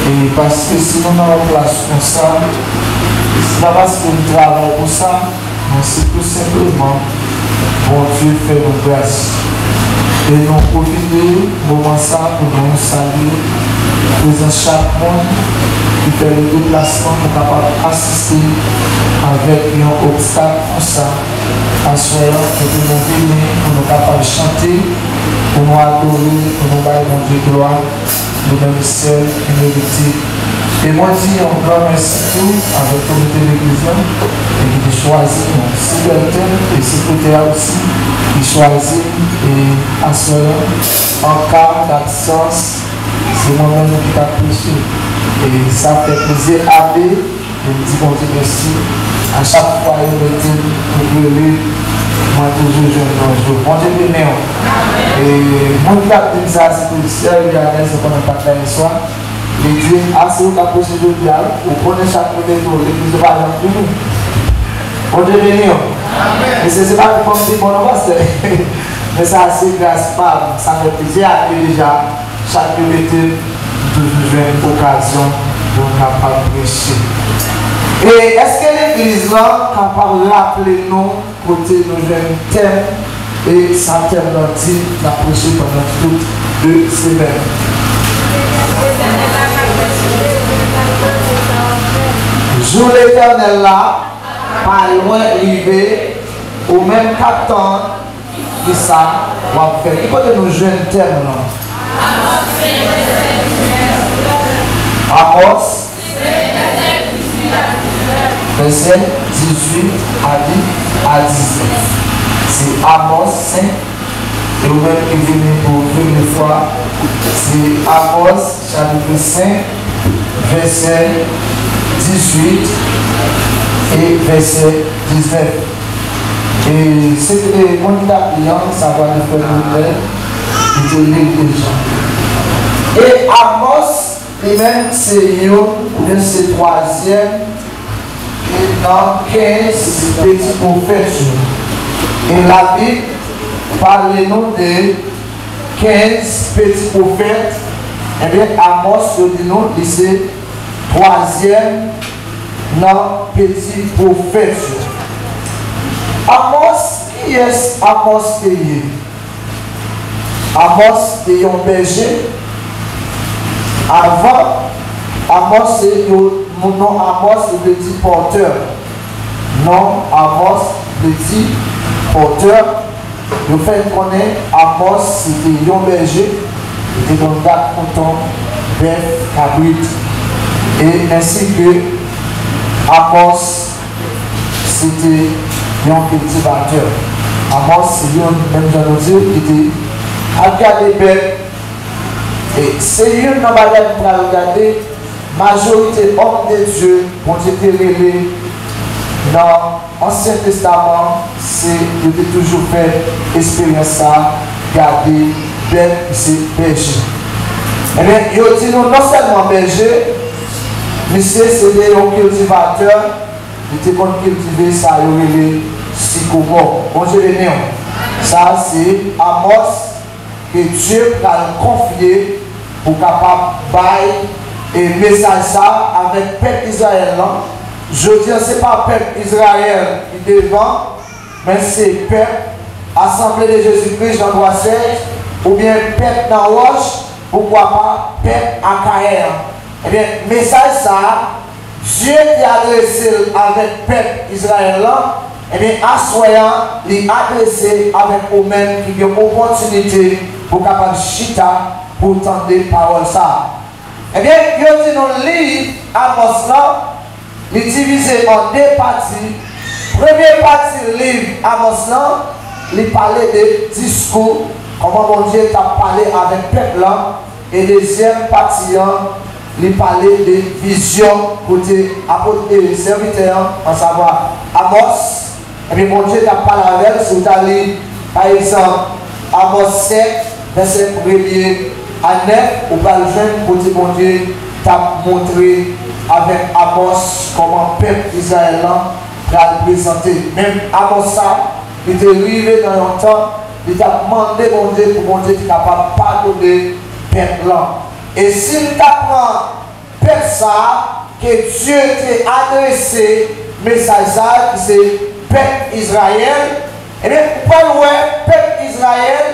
Et parce que si nous avons place pour ça, c'est pas parce que nous travaillons pour ça, mais c'est tout simplement bon Dieu fait nos grâces. Et nous profitons du moment ça pour nous saluer, présent chaque monde qui fait le déplacement pour capable assister avec un obstacle comme ça. En soyant que nous venir, pour nous capables de chanter, pour nous adorer, pour nous bailler mon Dieu gloire. Nous-mêmes seuls, humilité. Et moi, je dis un grand merci tout avec le comité de l'église et qui choisit mon secrétaire et secrétaire aussi, qui choisit et assurant en cas d'absence, c'est moi-même qui t'a prêché. Et ça fait plaisir à lui. Et je dis bon Dieu merci. À chaque fois, il me dit, moi toujours je me joue. Bon Dieu béni. Et mon cap de ça, c'est que le ciel, il y a des gens qui ont pas fait le soir. Il dit, ah, c'est où la procédure de diable, vous prenez chaque côté de l'église de Valjean pour nous. Bon Dieu béni. Et c'est pas comme si bon, on va se mais ça, c'est grâce pas. Ça fait plaisir à lui déjà. Chaque été, toujours j'ai une occasion de nous capable de prêcher. Et est-ce que l'église là est capable de rappeler nous côté nos jeunes thèmes et ça thème dit la prêcher pendant toute 2 semaines. Jour l'éternel là, pas loin arrivé, au même 4 ans de ça, on va faire. Il faut que nos jeunes thèmes là. Amos. Verset 18 à 19. C'est Amos 5. Et vous-même qui venez pour une fois, c'est Amos chapitre 5, verset 18 et verset 19. Et c'est que les gens qui ont ça va nous faire une déjà. Et Amos, lui-même, c'est verset 3e. Et dans 15 petits prophètes. Et la Bible parle-nous de 15 petits prophètes. Et bien, Amos, nous c'est 3e dans petit prophète. Amos, qui est Amos payé? Amos est un berger. Avant, Amos c'est mon nom Amos le petit porteur. Non, Amos petit porteur. Le fait qu'on est Amos c'était un berger. Il était dans le gars content, bœuf, cabrit. Et ainsi que Amos c'était un petit batteur. Amos c'est un même genre qui était à regarder bête. Et c'est une bagaille pour regarder. Majorité hommes de Dieu ont été relevés dans l'Ancien Testament, c'est toujours fait expérience à garder bête, c'est berger. Eh bien, il dit non seulement berger, mais c'est un cultivateur, il était qu'on cultiver ça, il y a les sycomores. Bon, je vais dire, ça c'est Amos que Dieu a confié pour capable bailler. Et message ça avec le peuple Israël. Je veux dire, ce n'est pas le peuple Israël qui est devant, mais c'est le peuple Assemblée de Jésus-Christ dans droit 16, ou bien peuple dans Roche, pourquoi pas peuple à Caïr. Eh bien, message ça, Dieu qui a adressé avec le peuple Israël, eh bien, assoyant, il a adressé avec eux-mêmes qui ont une opportunité pour capable chita pour tendre paroles ça. Eh bien, il dit dans le livre Amos là, il est divisé en deux parties. Première partie du livre Amos là, il parlait de discours, comment mon Dieu t'a parlé avec le peuple là. Et deuxième partie, il parlait de vision côté apôtre et serviteur, en savoir Amos. Et puis mon Dieu t'a parlé avec, si vous allez, par exemple, Amos 7, verset 1er à 9, ou par le jeune côté mon Dieu t'a montré avec Amos comment le peuple Israël va le présenter. Même Amos ça, il était arrivé dans un temps, il t'a demandé mon Dieu pour mon Dieu être capable de pardonner le peuple là. Et s'il t'apprend peuple ça, que Dieu t'a adressé, message ça, qui c'est peuple Israël, et bien, pour le peuple Israël,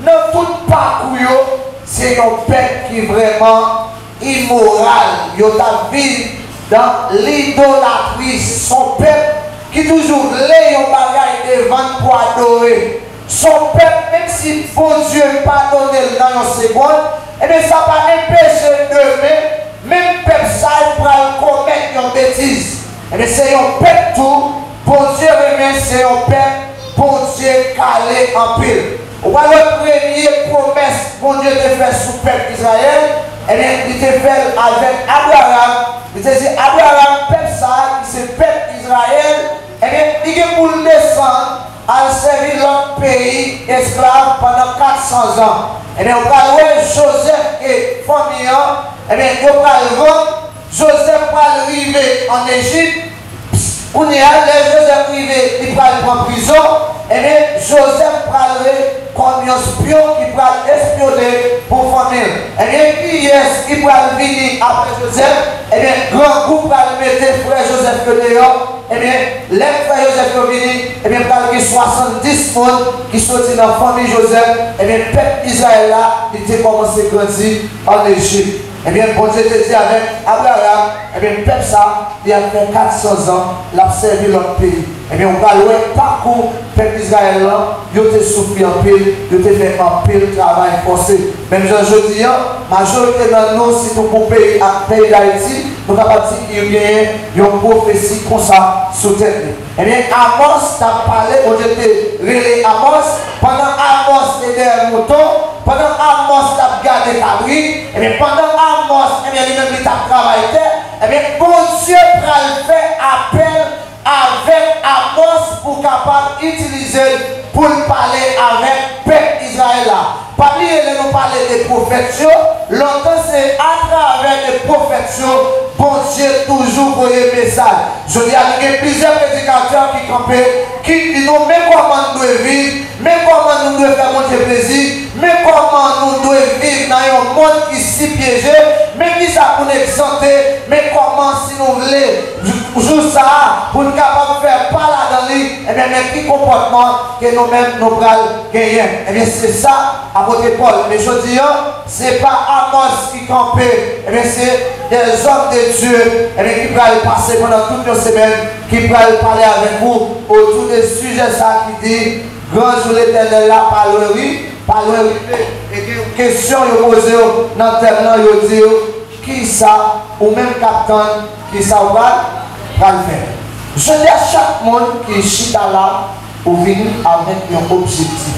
dans tout parcours, c'est un peuple qui est vraiment immoral. Il a vécu dans l'idolâtrie. Son peuple qui toujours lait un bagage devant pour adorer. Son peuple, même si bon Dieu pardonne dans une seconde, et bien ça va empêcher demain, même peuple ça, il va commettre une bêtise. Et bien c'est un peuple tout, bon Dieu remet, c'est un peuple, bon Dieu calé en pile. On va le premier promesse que bon Dieu te fait sous le peuple Israël, et bien il te fait avec Abraham. Il te dit Abraham, peuple ça, c'est le peuple Israël, et bien il est pour le descendre à servir l'autre pays esclave pendant 400 ans. Et bien on va voir Joseph et famille, et bien on va le vendre. Joseph va arriver en Égypte. On est allé, Joseph arrivé, il va prendre prison. Et bien Joseph va aller comme un espion qui va espionner pour famille. Et bien qui est-ce qui va venir après Joseph? Et bien grand groupe va le mettre frère Joseph dehors. Et bien les frères Joseph sont venus. Et bien il y a 70 personnes qui sont dans la famille Joseph. Et bien le peuple Israël là, il a commencé à grandir en Égypte. Eh bien, bon Dieu te dit avec Abraham, eh bien, le peuple ça, il a fait 400 ans, il a servi l'autre pays. Eh bien, on va le parcours, le peuple Israël là, il a souffert en pile, il a fait un pile travail forcé. Même je dis, la majorité de nous, si nous pour pays d'Haïti, nous avons dit qu'il y a une prophétie comme ça sous tête. Eh bien, Amos t'a parlé, bon Dieu te relé Amos, pendant Amos était un mouton, pendant Amos t'a gardé cabri, et bien pendant Amos, et bien lui-même t'a travaillé, et bien bon Dieu va le faire appel avec Amos pour capable d'utiliser pour parler avec le peuple Israël. Pas oublier de nous parler des prophètes, longtemps c'est à travers les prophètes, bon Dieu toujours pour les messages. Je dis à il y a plusieurs prédicateurs qui campaient, qui disent mais comment nous devons vivre, mais comment nous devons faire mon Dieu plaisir, mais comment nous devons vivre dans un monde qui est si piégé, mais qui ça pour nous exempter, mais comment si nous voulons jouer ça pour nous capables de faire pas là-dedans, et bien mais quel comportement que nous-mêmes nous allons gagner. Et bien c'est ça à votre Paul. Mais je dis, ce n'est pas Amos qui campait, et bien c'est des hommes de Dieu et bien, qui vont passer pendant toute une semaine, qui vont parler avec vous autour des sujets ça qui dit grand jour l'éternel là, parlerie, et une question ils posent dans le thème là, ils disent qui ça, ou même capitaine, qui ça va le faire. Je dis à chaque monde qui est chita là, ou venir avec un objectif.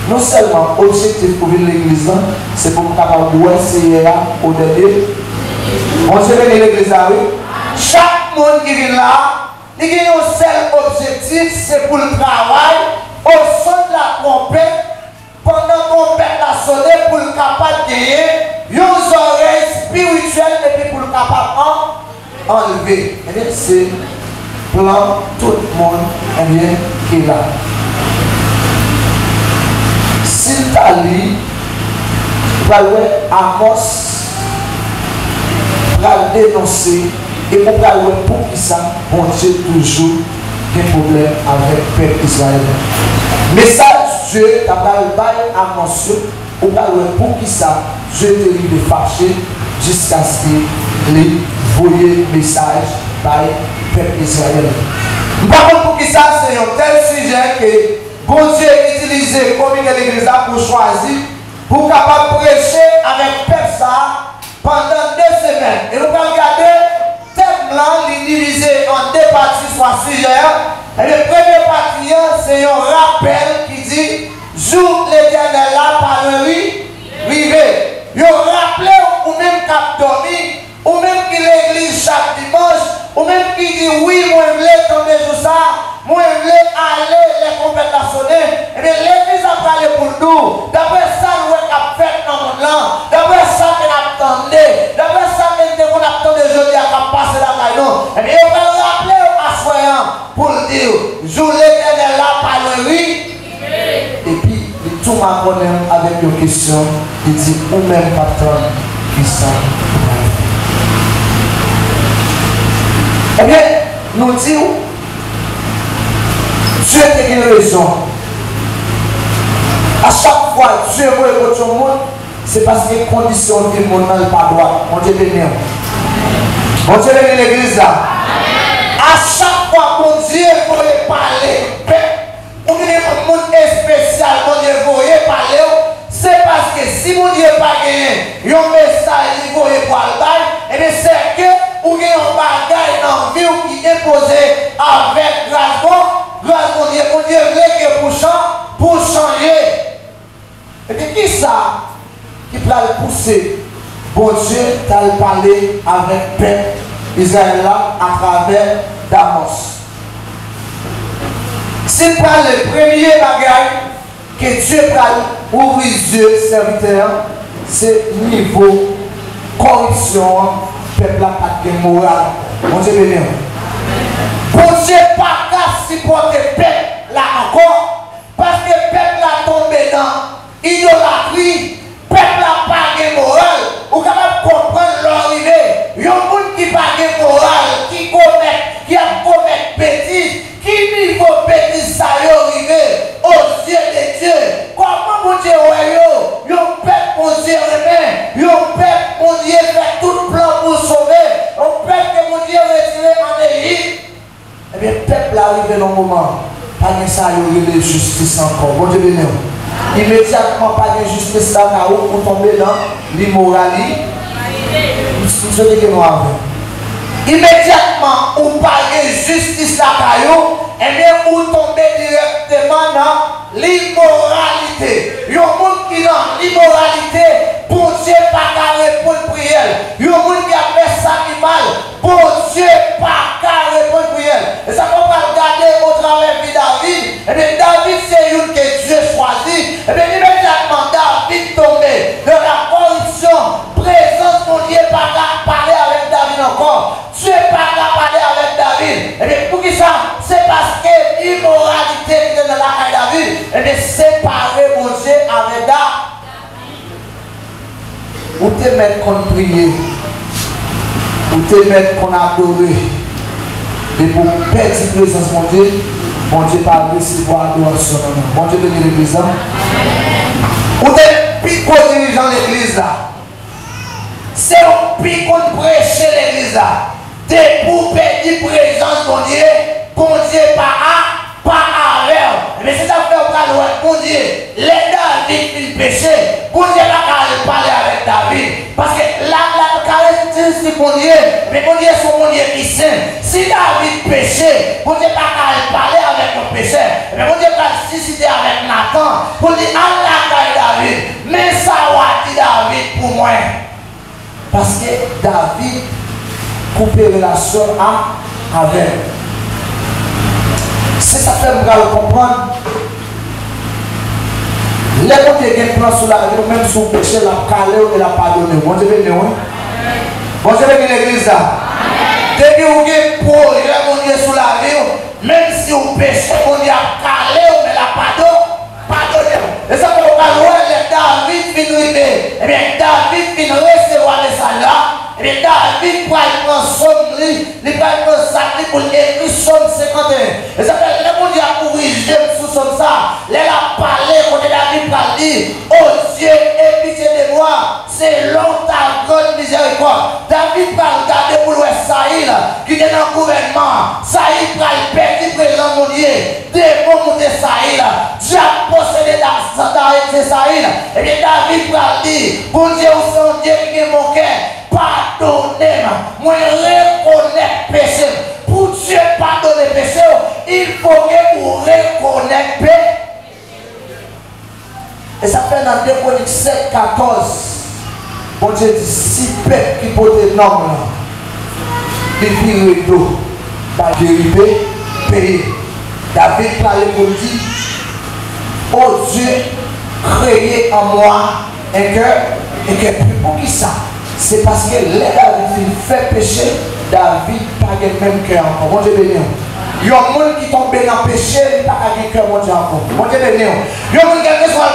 Non seulement l'objectif pour venir à l'église, c'est pour nous capable de essayer au début. On se met à l'église là, oui. Chaque monde qui vient là, il y a un seul objectif, c'est pour le travail, au son de la trompette, pendant qu'on pète la sonnette pour le capable de gagner, une oreille spirituelle et puis pour le capable d'enlever. Et bien, c'est plan tout le monde qui est là. S'il t'a lu, va Amos va dénoncer et pour qui ça, bon Dieu toujours des problèmes avec le peuple Israël. Message Dieu, tu as parlé à Amos, pour qui ça, Dieu te dit de fâcher jusqu'à ce qu'il voyait le message par le peuple Israël. Par contre, pour qui ça, c'est un tel sujet que bon Dieu utilisé comme l'église pour choisir, pour capable prêcher avec personne pendant 2 semaines. Et nous allons regarder, thème blanc, il est divisé en 2 parties, soit sujet. Et le premier partie, c'est un rappel qui dit, jour l'Éternel là par le rivet. Vous rappelez ou même qui dormi, ou même qui l'église chaque dimanche, ou même qui dit oui, moi je voulais tomber sur ça, moi je voulais aller les compétences sonner. Et bien l'église a parlé pour nous. D'après ça, nous avons fait dans le monde là. D'après ça, nous attendons. D'après ça, nous attendons aujourd'hui à passer dans la caillou. Et bien on va le rappeler à soyant pour le dire, jour l'Éternel là par le rivet. Et puis, tout m'a connu avec une question, il dit, ou même patron qui sont. Eh bien, nous disons, Dieu a une raison. À chaque fois, Dieu veut que tout le monde, c'est parce que les conditions du monde n'ont pas droit. On Dieu béni. On Dieu béni l'église là. À chaque fois, mon Dieu veut parler. Ou bien un monde spécial, mon Dieu voyait parler, c'est parce que si mon Dieu n'a pas gagné, un message, il voyait pour le bail, et bien c'est que ou bien un bagage dans la vie qui est imposé avec grâce mon Dieu veut que pour changer. Et bien qui ça qui peut le pousser? Bon Dieu t'a parlé avec peuple Israël à travers Damos. C'est pas le premier bagage que Dieu va ouvrir les yeux serviteurs, c'est niveau corruption, peuple n'a pas de morale. Bon Dieu béni. Bon Dieu pas qu'à supporter le peuple là encore, parce que le peuple a tombé dans idolâtrie, le peuple n'a pas de morale. Vous pouvez comprendre l'arrivée. Il y a un monde qui n'a pas de morale, qui a commis bêtises. Qui niveau bêtise ça y arrivé aux yeux de Dieu? Comment mon Dieu est yo? Peuple mon Dieu remet. Yo peuple mon Dieu fait tout plan pour sauver. Un peuple que mon Dieu retiré en Égypte. Eh bien, le peuple arrivé dans le moment. Pas de ça y arrivé justice encore. Bon Dieu béni. Immédiatement, pas de justice là pour tomber dans l'immoralité. Je dis que nous avons. Immédiatement, ou pas de justice à caillou, et bien vous tombez directement dans l'immoralité. Il y a un monde qui est dans l'immoralité, pour Dieu pas qu'à répondre prière. Il y a un monde qui a fait ça qui mal, pour Dieu pas qu'à répondre prière. Et ça qu'on va regarder au travers de David. Et bien David c'est une que Dieu choisit. Et bien immédiatement David tombé dans la corruption, présence mon Dieu pas qu'à parler avec David encore. Dieu pas qu'à parler avec David. Et bien pour qui ça? C'est parce que l'immoralité qui est dans la caille David, et bien séparer mon Dieu avec David. Ou te mettre qu'on prie, ou te mettre qu'on adore. Et pour perdre la présence mon Dieu pas recevoir l'adoration. Mon Dieu bénit l'église. Ou te pique aux dirigeants de l'église là. C'est un pique qu'on prêche l'église là. T'es pour perdre la présence mon Dieu pas à l'heure. Mais c'est ça que vous mon Dieu, les David il péché, mon Dieu n'a parler avec David. Parce que la caractéristique mon Dieu, mais mon Dieu c'est mon Dieu qui saint. Si David péché, mon Dieu n'a parler avec mon péché. Mais mon Dieu n'a suscité avec Nathan pour dire Allah David. Mais ça va dire David pour moi. Parce que David coupe relation avec. C'est ça que vous allez comprendre. Les gens qui ont plan sur la vie, même si vous péchez, la calé et la pardonner. Bon Dieu béni, oui. Bon Dieu béni l'église là. Dès que vous avez pour les gens sur la vie, même si vous péchez, vous avez calé et la pardonner. Et ça que vous allez voir, David vient arriver. Eh bien, David vient recevoir les salaires. Et bien David va prendre son lit, il va prendre sa lit pour écrire Somme 51. Et ça fait que le monde a corrigé sous Somme ça. Il a parlé, quand David va dire, oh Dieu, aie pitié de moi, c'est long ta grande miséricorde. David va regarder pour l'Ouest Saïl, qui est dans le gouvernement. Saïl va le perdre, présent mon Dieu. Démon monter Saïl, Dieu a possédé dans Saïl. Et bien David va dire, bon Dieu, c'est un Dieu qui est mon cœur. moi reconnaître péché. Pour Dieu pardonner péché, il faut que vous reconnaître péché. Et ça fait dans 2 Chroniques 7, 14. Bon Dieu dit, si peuple qui porte le nom, il vit le dos, par dérivé, payer. David parlait pour dire, oh Dieu, créez en moi un cœur, et que pour qui ça? C'est parce que les David fait péché, David n'a pas le même cœur encore. Bon Dieu béni. Il y a un monde qui tombe dans le péché, il n'a pas le cœur, mon Dieu encore. Bon Dieu béni. Il y a un monde qui soit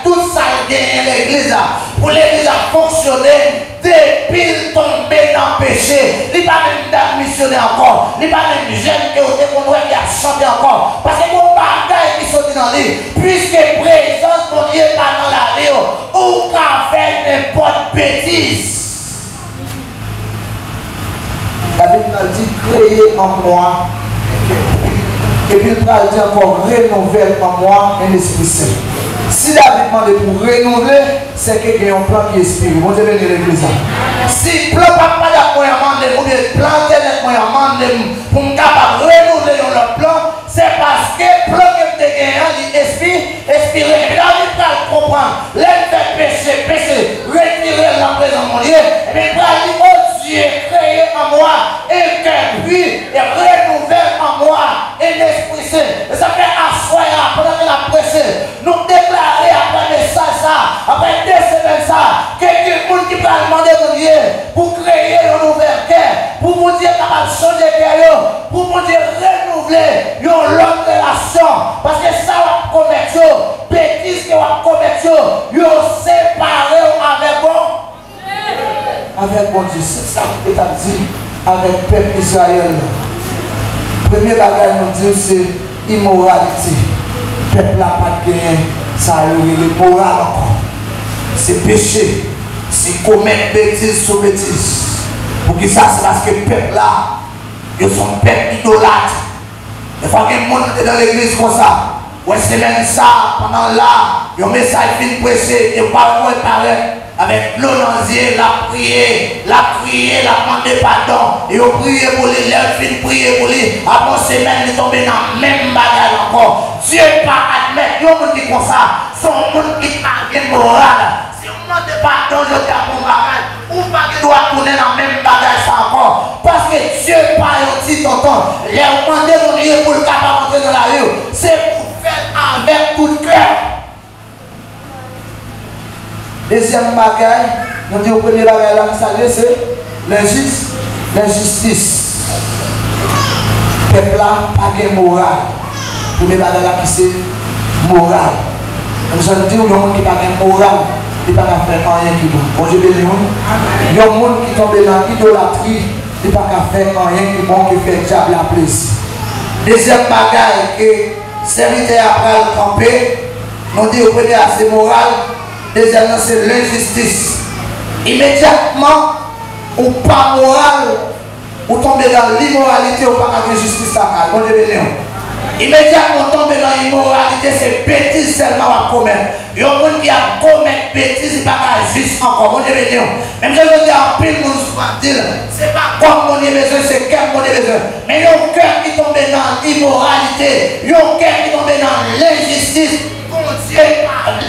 tout ça gagne l'église. Pour l'église à fonctionner, depuis tomber dans le péché, il n'est pas même d'être missionné encore. Il n'est pas même jeune qui a chanté encore. Parce que mon bagage qui sont dans lui, puisque présence mon Dieu pas dans la vie, ou qu'à faire n'importe bêtise. David m'a dit, créez en moi. Et puis il va dire encore, renouvelle en moi un esprit saint. Si David demande pour renouveler, c'est qu'il y a un plan qui est spirituel. Bon Dieu béni l'église. Si le plan pas d'accompagnement, ou bien plan d'accompagnement pour me capable renouveler le plan, c'est parce que le plan que tu as gagné, esprit, David va comprendre. L'aide de péché, retirer la présence de mon Dieu. Et puis il va dire, oh Dieu, créez en moi un cœur pur et renouvelle en moi un esprit saint. Et ça fait asseoir pendant que la prêché. Nous déclarer après le message ça, après 2 semaines ça, que quelqu'un qui va demander mon Dieu pour créer un nouvel cœur, pour vous dire capable de changer le cœur, pour vous dire renouveler une longue relation. Parce que ça va commettre, bêtises que va commettre, vous séparer avec bon. Avec bon Dieu, c'est ça que tu as dit avec le peuple Israël. Le premier bagage nous dit c'est immoralité. Le peuple n'a pas de gain, ça a le moral encore. C'est péché, c'est commettre bêtises sur bêtises. Pour que ça, c'est parce que le peuple là, ils sont peuple idolâtre. Il faut que le monde est dans l'église comme ça. Ouais, c'est même ça, pendant là, il y a un message fin prêché, et pas préparé. Avec l'onanzier, la prier, la demander pardon. Et on prier pour lui, leur fin prier pour lui. Avant semaine, il est tombé dans le même bagage encore. Dieu pas admettre, il y a un monde qui comme ça. Son monde qui a bien moral. Si on demande pardon, je dis à mon bagage, ou pas qu'il doit tourner dans le même bagage encore. Parce que Dieu pas un petit tonton. Il a demandé mon Dieu pour le capable d'entrer dans la rue. C'est pour faire avec tout le cœur. Deuxième bagaille, nous disons au premier bagaille là, c'est l'injustice. Le peuple là, pas de morale. Le premier bagaille là, c'est moral. Nous sommes dit, il y a un monde qui n'a pas de morale, il n'a pas faire rien qui bon. Bon Dieu béni. Il y a un monde qui tombe dans l'idolâtrie, il n'a pas faire rien qui bon, qui fait le diable la plaisir. Deuxième bagaille, que serviteur après le camper, nous disons au premier c'est moral. Deuxièmement, c'est l'injustice. Immédiatement, ou pas moral, ou tomber dans l'immoralité, ou pas avec justice à bon Dieu béni. Immédiatement, tomber dans l'immoralité, c'est bêtise seulement à commettre. Il y a un monde qui a commettre bêtise, il n'y a pas juste encore. Bon Dieu béni. Même je veux dire, en pile, nous dire, c'est pas comme mon Dieu besoin, c'est quel mon Dieu besoin. Mais il y a un cœur qui tombe dans l'immoralité, il y a un cœur qui tombe dans l'injustice. Bon Dieu parle.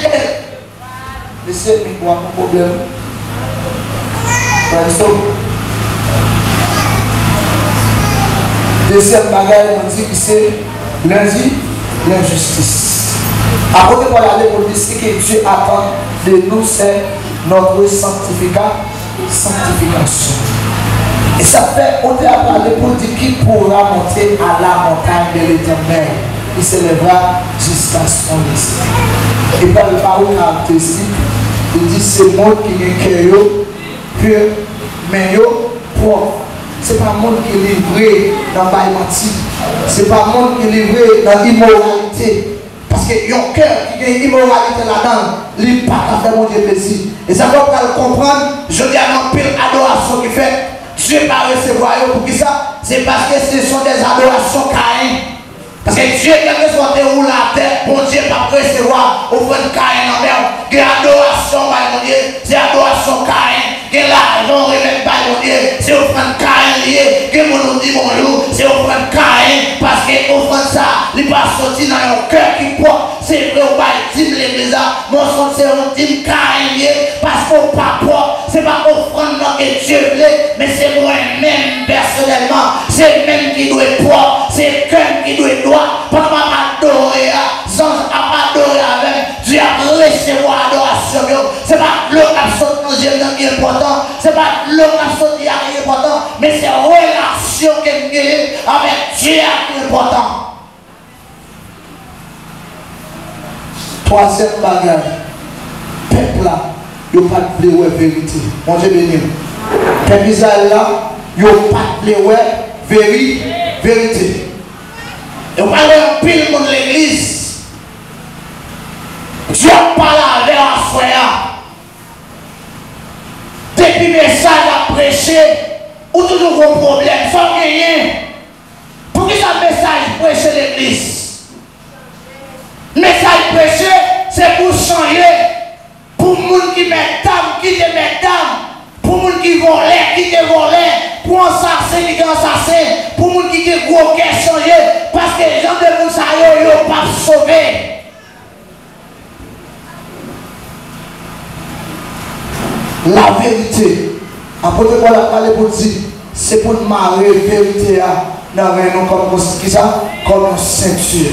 Monsieur, il y a un problème. Deuxième bagage, on dit que c'est l'injustice. À côté de aller pour dire ce que Dieu attend de nous, c'est notre sanctification. Et ça fait, on a parlé pour dire qui pourra monter à la montagne de l'Éternel. Il s'élèvera jusqu'à son destin. Et par le parole caractéristique, il dit c'est le monde qui est cœur pur, mais propre. Ce n'est pas le monde qui est livré dans le menti. Ce n'est pas le monde qui est livré dans l'immoralité. Parce qu'il y a un cœur qui a une immoralité là-dedans, il n'est pas qu'à faire mon Dieu plaisir. Et ça va pas le comprendre. Je dis à mon pile adoration qui fait, Dieu va recevoir pour qui ça? C'est parce que ce sont des adorations Caïn. Parce que Dieu, quel que soit où la tête, bon Dieu va recevoir au fond de Caïn en mer. Il y a adoration, mon Dieu, c'est adoration Caïn. que l'argent remet pas mon Dieu, c'est offrande Caïn lié, que mon dit bonjour, c'est offrande Caïn, parce que offrande ça, il va sortir dans un cœur qui porte, c'est vrai, on va dire l'église, mon son c'est un dîme Caïn lié, parce qu'on pas porte, c'est pas offrande que Dieu voulait, mais c'est moi-même personnellement, c'est même qui doit porter, c'est cœur qui doit droit, pas adorer, sans adorer avec Dieu a recevoir adoration, c'est pas le absolument qui est important, c'est pas le absolument qui est important, mais c'est la relation qu'il y a avec Dieu qui est important. Troisième bagage, peuple là, il n'y a pas de blé vérité. Mon Dieu béni. Peuple Israël là, il n'y a pas de blé vérité. Et on parle de pile de l'église. Dieu parle avec un frère. Depuis le message à prêcher, ou toujours un problème, sans gagner. Pour qui ça message prêcher l'église? Message prêché, c'est pour changer. Pour les gens qui mettent dame, qui te mettent dame. Pour les gens qui volent, qui te volent. Pour un assassin, qui te assassin. Pour les gens qui te gros cœur changer. Parce que les gens de Moussa, ils ne sont pas sauvés. La vérité, apôtre Paul a parlé pour dire, c'est pour marrer la vérité dans nous comme une ceinture.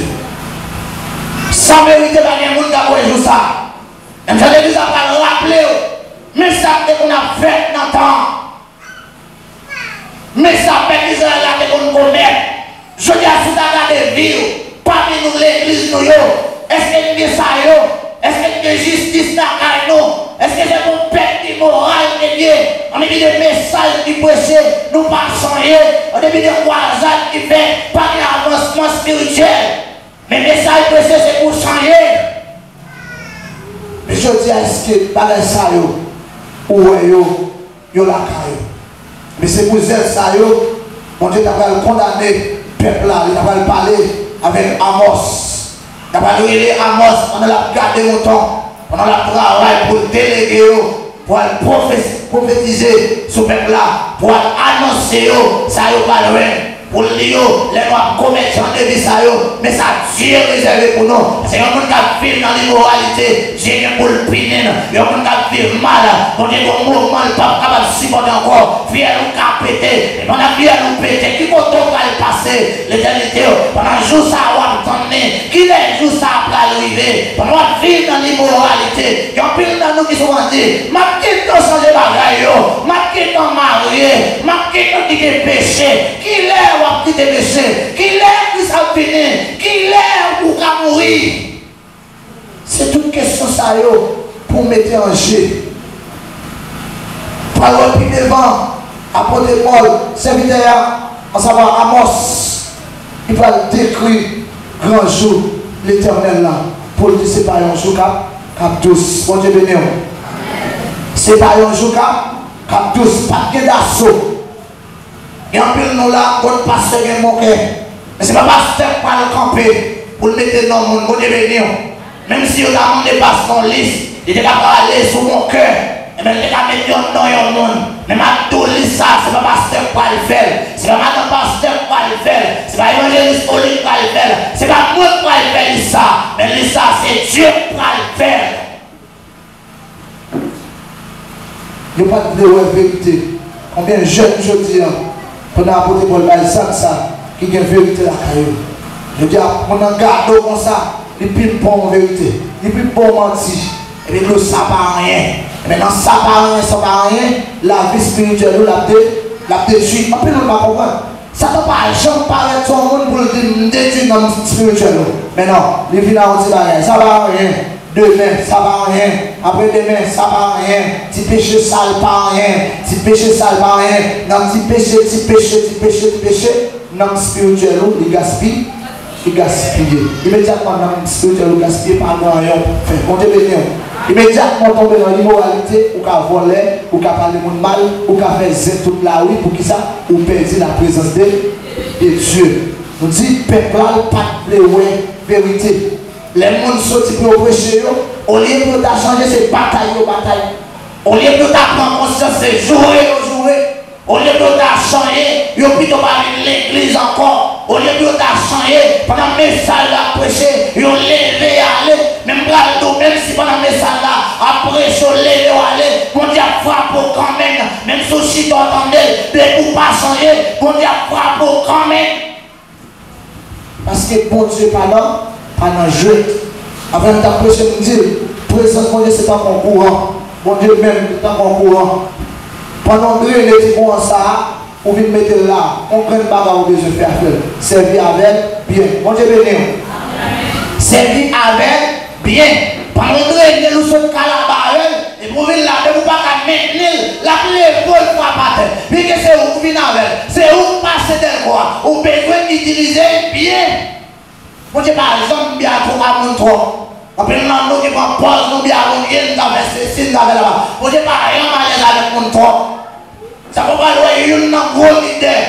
Sans vérité, il y a des gens qui ont ça. Même si l'église n'a pas rappelé, mais ça qu'on a fait dans le temps. Mais ça fait qu'ils ont commettre. Je dis à tout à l'heure de vie, parmi nous l'église, est-ce qu'il y a ça? Est-ce qu'il y a justice dans nous? Est-ce que c'est mon père qui est moral et Dieu? On a mis des messages qui prêchent, nous pas changer. On a mis des croisades qui fait pas d'avancement spirituel. Mais le message prêché, c'est pour changer. Mais je dis à ce que par les ça, ou yo la caillou. Mais c'est pour ça, mon Dieu t'a condamné le peuple là, il t'a parlé avec Amos. Il t'a parlé Amos, on a gardé longtemps. On a le travail pour déléguer, pour prophétiser ce peuple-là, pour annoncer ça y va loin, pour les noirs commerçants de vie, mais ça Dieu réservé pour nous. C'est un monde qui vit dans l'immoralité, Dieu est pour le pénin, il y a un monde qui vit mal, on est dans le mouvement, le pape capable de supporter encore, viens nous péter, et on a bien nous péter, qui va le passer, l'éternité, pendant un jour ça va attendre, qui les jours ça va arriver, pendant vivre dans l'immoralité, il y a un peu dans nous qui sont dit, ma petite changer bagaille, ma petite mariée, ma petite qui est péché, qui l'est ou qui est péché, qui l'est qui s'en finit, qui l'est ou qui mourir. C'est toute question ça pour mettre en jeu. Parole plus devant, apôtre Paul, serviteur, en savoir Amos, il va décrire grand jour l'éternel là. Paul dit c'est pas un jour cap tous. Bon Dieu béni. C'est pas un jour cap tous, pas de d'assaut. Et en plus nous là, on passe un mon cœur. Mais c'est pas pasteur pour le camper, pour le mettre dans le monde, bon Dieu béni. Même si on a demandé pas son liste, il était capable d'aller sur mon cœur. Et même il a mis dans le monde. Mais ma tout liste ça, c'est pas pasteur pour le faire. C'est pas madame pasteur pour le faire. C'est pas évangéliste pour le faire. C'est pas moi pour le faire ça. Mais ça, c'est Dieu pour le faire. Il n'y a pas de vérité. Combien de jeunes je dis, pendant apporter pour le ça, qui a une vérité la caillou. Je dis, on a gardé comme ça, il plus bon en vérité, il plus bon menti. Et puis nous, ça pas rien. Et maintenant, ça pas rien, la vie spirituelle, la détruit. En plus, nous ne pas comprendre. Ça ne peut pas jamais paraître son monde pour le détruire dans le spirituel. Mais non, les villes ont dit ça va rien. Demain, ça va rien. Après demain, ça va rien. Petit péché sale, pas rien. Petit péché sale, pas rien. Dans petit péché. Dans le spirituel, il gaspille. Il gaspille. Immédiatement, dans le spirituel, il gaspille par rien. On te bénit. Immédiatement, tomber dans l'immoralité, ou qu'à voler, ou qu'à parler de mal, ou qu'à faire zéro toute la rue, pour qui ça, ou perdre la présence de Dieu. On dit, peuple, pas de vérité. Les gens sont pour prêcher, au lieu de changer ces batailles, Au lieu de prendre conscience, c'est jouer. Au lieu de changer, il y a plutôt pas l'église encore. Au lieu de changer, pendant le message à prêcher, ils ont levé à aller. Même si pendant le message à prêcher, ils ont levé à aller. Bon Dieu frappe quand même. Même si vous entendez, de ne pas changer, bon Dieu frappe quand même. Parce que bon Dieu pendant jouer. Avant de prêcher, je me dis, présence bon Dieu, c'est pas mon courant. Bon Dieu même, c'est pas mon courant. Pendant que les petits comme ça, on vient mettre là, on prend le bagage où je fais faire. Servir avec bien. Bon Dieu béni. Servir avec bien. Pendant que nous sommes calabarels, et vous venez là, vous ne pouvez pas maintenir la clé pour le frapper. Puis que c'est où vous venez avec, c'est où vous passez de quoi. Vous avez besoin d'utiliser bien. Bon Dieu par exemple, bien trop à mon trop. Après nous qui prend pause, nous bien on vient avec ceci, là-bas. Bon Dieu par rien avec mon trop. Ça ne peut pas avoir une grande idée.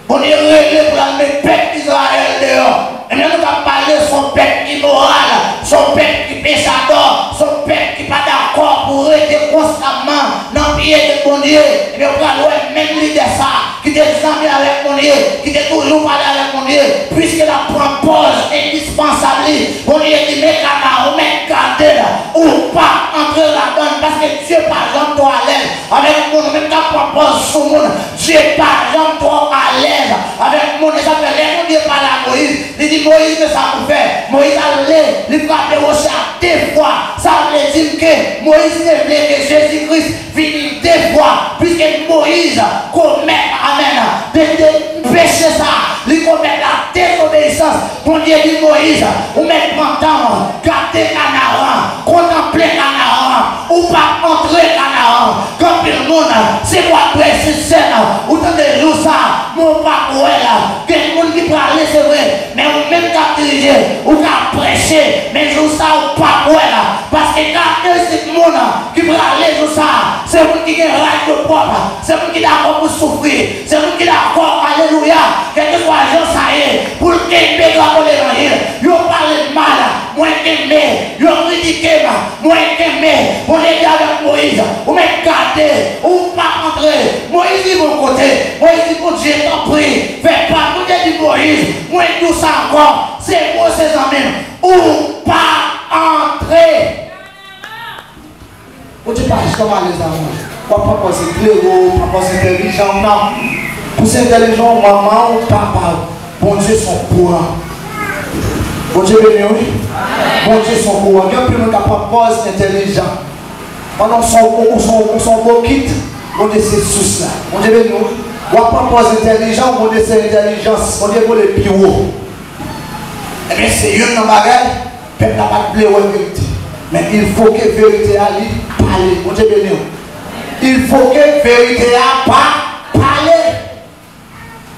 On est réglé pour la peuple d'Israël dehors. Et même nous avons parlé de son peuple immoral, son peuple qui péchador, son peuple qui n'est pas d'accord pour être constamment dans le pied de mon Dieu. Et bien on va même l'idée ça, qui est jamais avec mon Dieu, qui est toujours parlé avec mon Dieu, puisque la propose indispensable. Mon Dieu dit, mais canard, mais garder ou pas entrer là-dedans, parce que Dieu par exemple toi à l'aise, avec mon même qu'à propose sur mon Dieu par exemple toi à l'aise, avec mon ça fait mon Dieu par la Moïse, il dit Moïse, mais ça vous fait, Moïse allait, il frappe le rocher deux fois, ça veut dire que Moïse ne voulait que Jésus-Christ finisse deux fois, puisque Moïse commet, amen, de pécher ça, il commet la désobéissance, mon Dieu dit Moïse, ou même pendant, garder Canaan, contempler Canaan, ou pas entrer Canaan, comme le monde, c'est moi qui suis sincère, ou tant de jours ça, mon papa, que le monde qui peut aller, c'est vrai, mais ou même qu'à diriger, ou qu'à prêcher, mais jour ça, ou pas parce que quand c'est le monde qui peut aller jour ça, c'est vous qui a un de propre, c'est vous qui est d'accord pour souffrir, c'est vous qui est d'accord, alléluia, quelque soit gens ça y est, pour le qu'aimer dans l'évangile, ils parlent mal, moins qu'aimer, ils critiquent, moins qu'aimer, on est avec Moïse, ou même garder, ou pas entrer, Moïse dit mon côté, Moïse dit mon Dieu, t'en prie, fais pas, vous dit Moïse, moins tout ça encore, c'est moi ces amis, ou pas entrer. Vous dites pas, je commence les amis, pas penser clair, pas penser intelligent, non. Pour ces intelligents, maman ou papa, bon Dieu sont courants. Bon Dieu béni, oui. Bon Dieu sont courants. Il y a plus de papa intelligent. Pendant son beau kit, bon Dieu c'est sous là. Bon Dieu béni, oui. On va pas intelligent, bon Dieu c'est intelligence. Bon Dieu pour les bureaux. Eh bien c'est une dans la bagaille, peuple n'a pas de blé ou vérité. Mais il faut que la vérité aille parler. Bon Dieu béni, oui. Il faut que la vérité aille parler.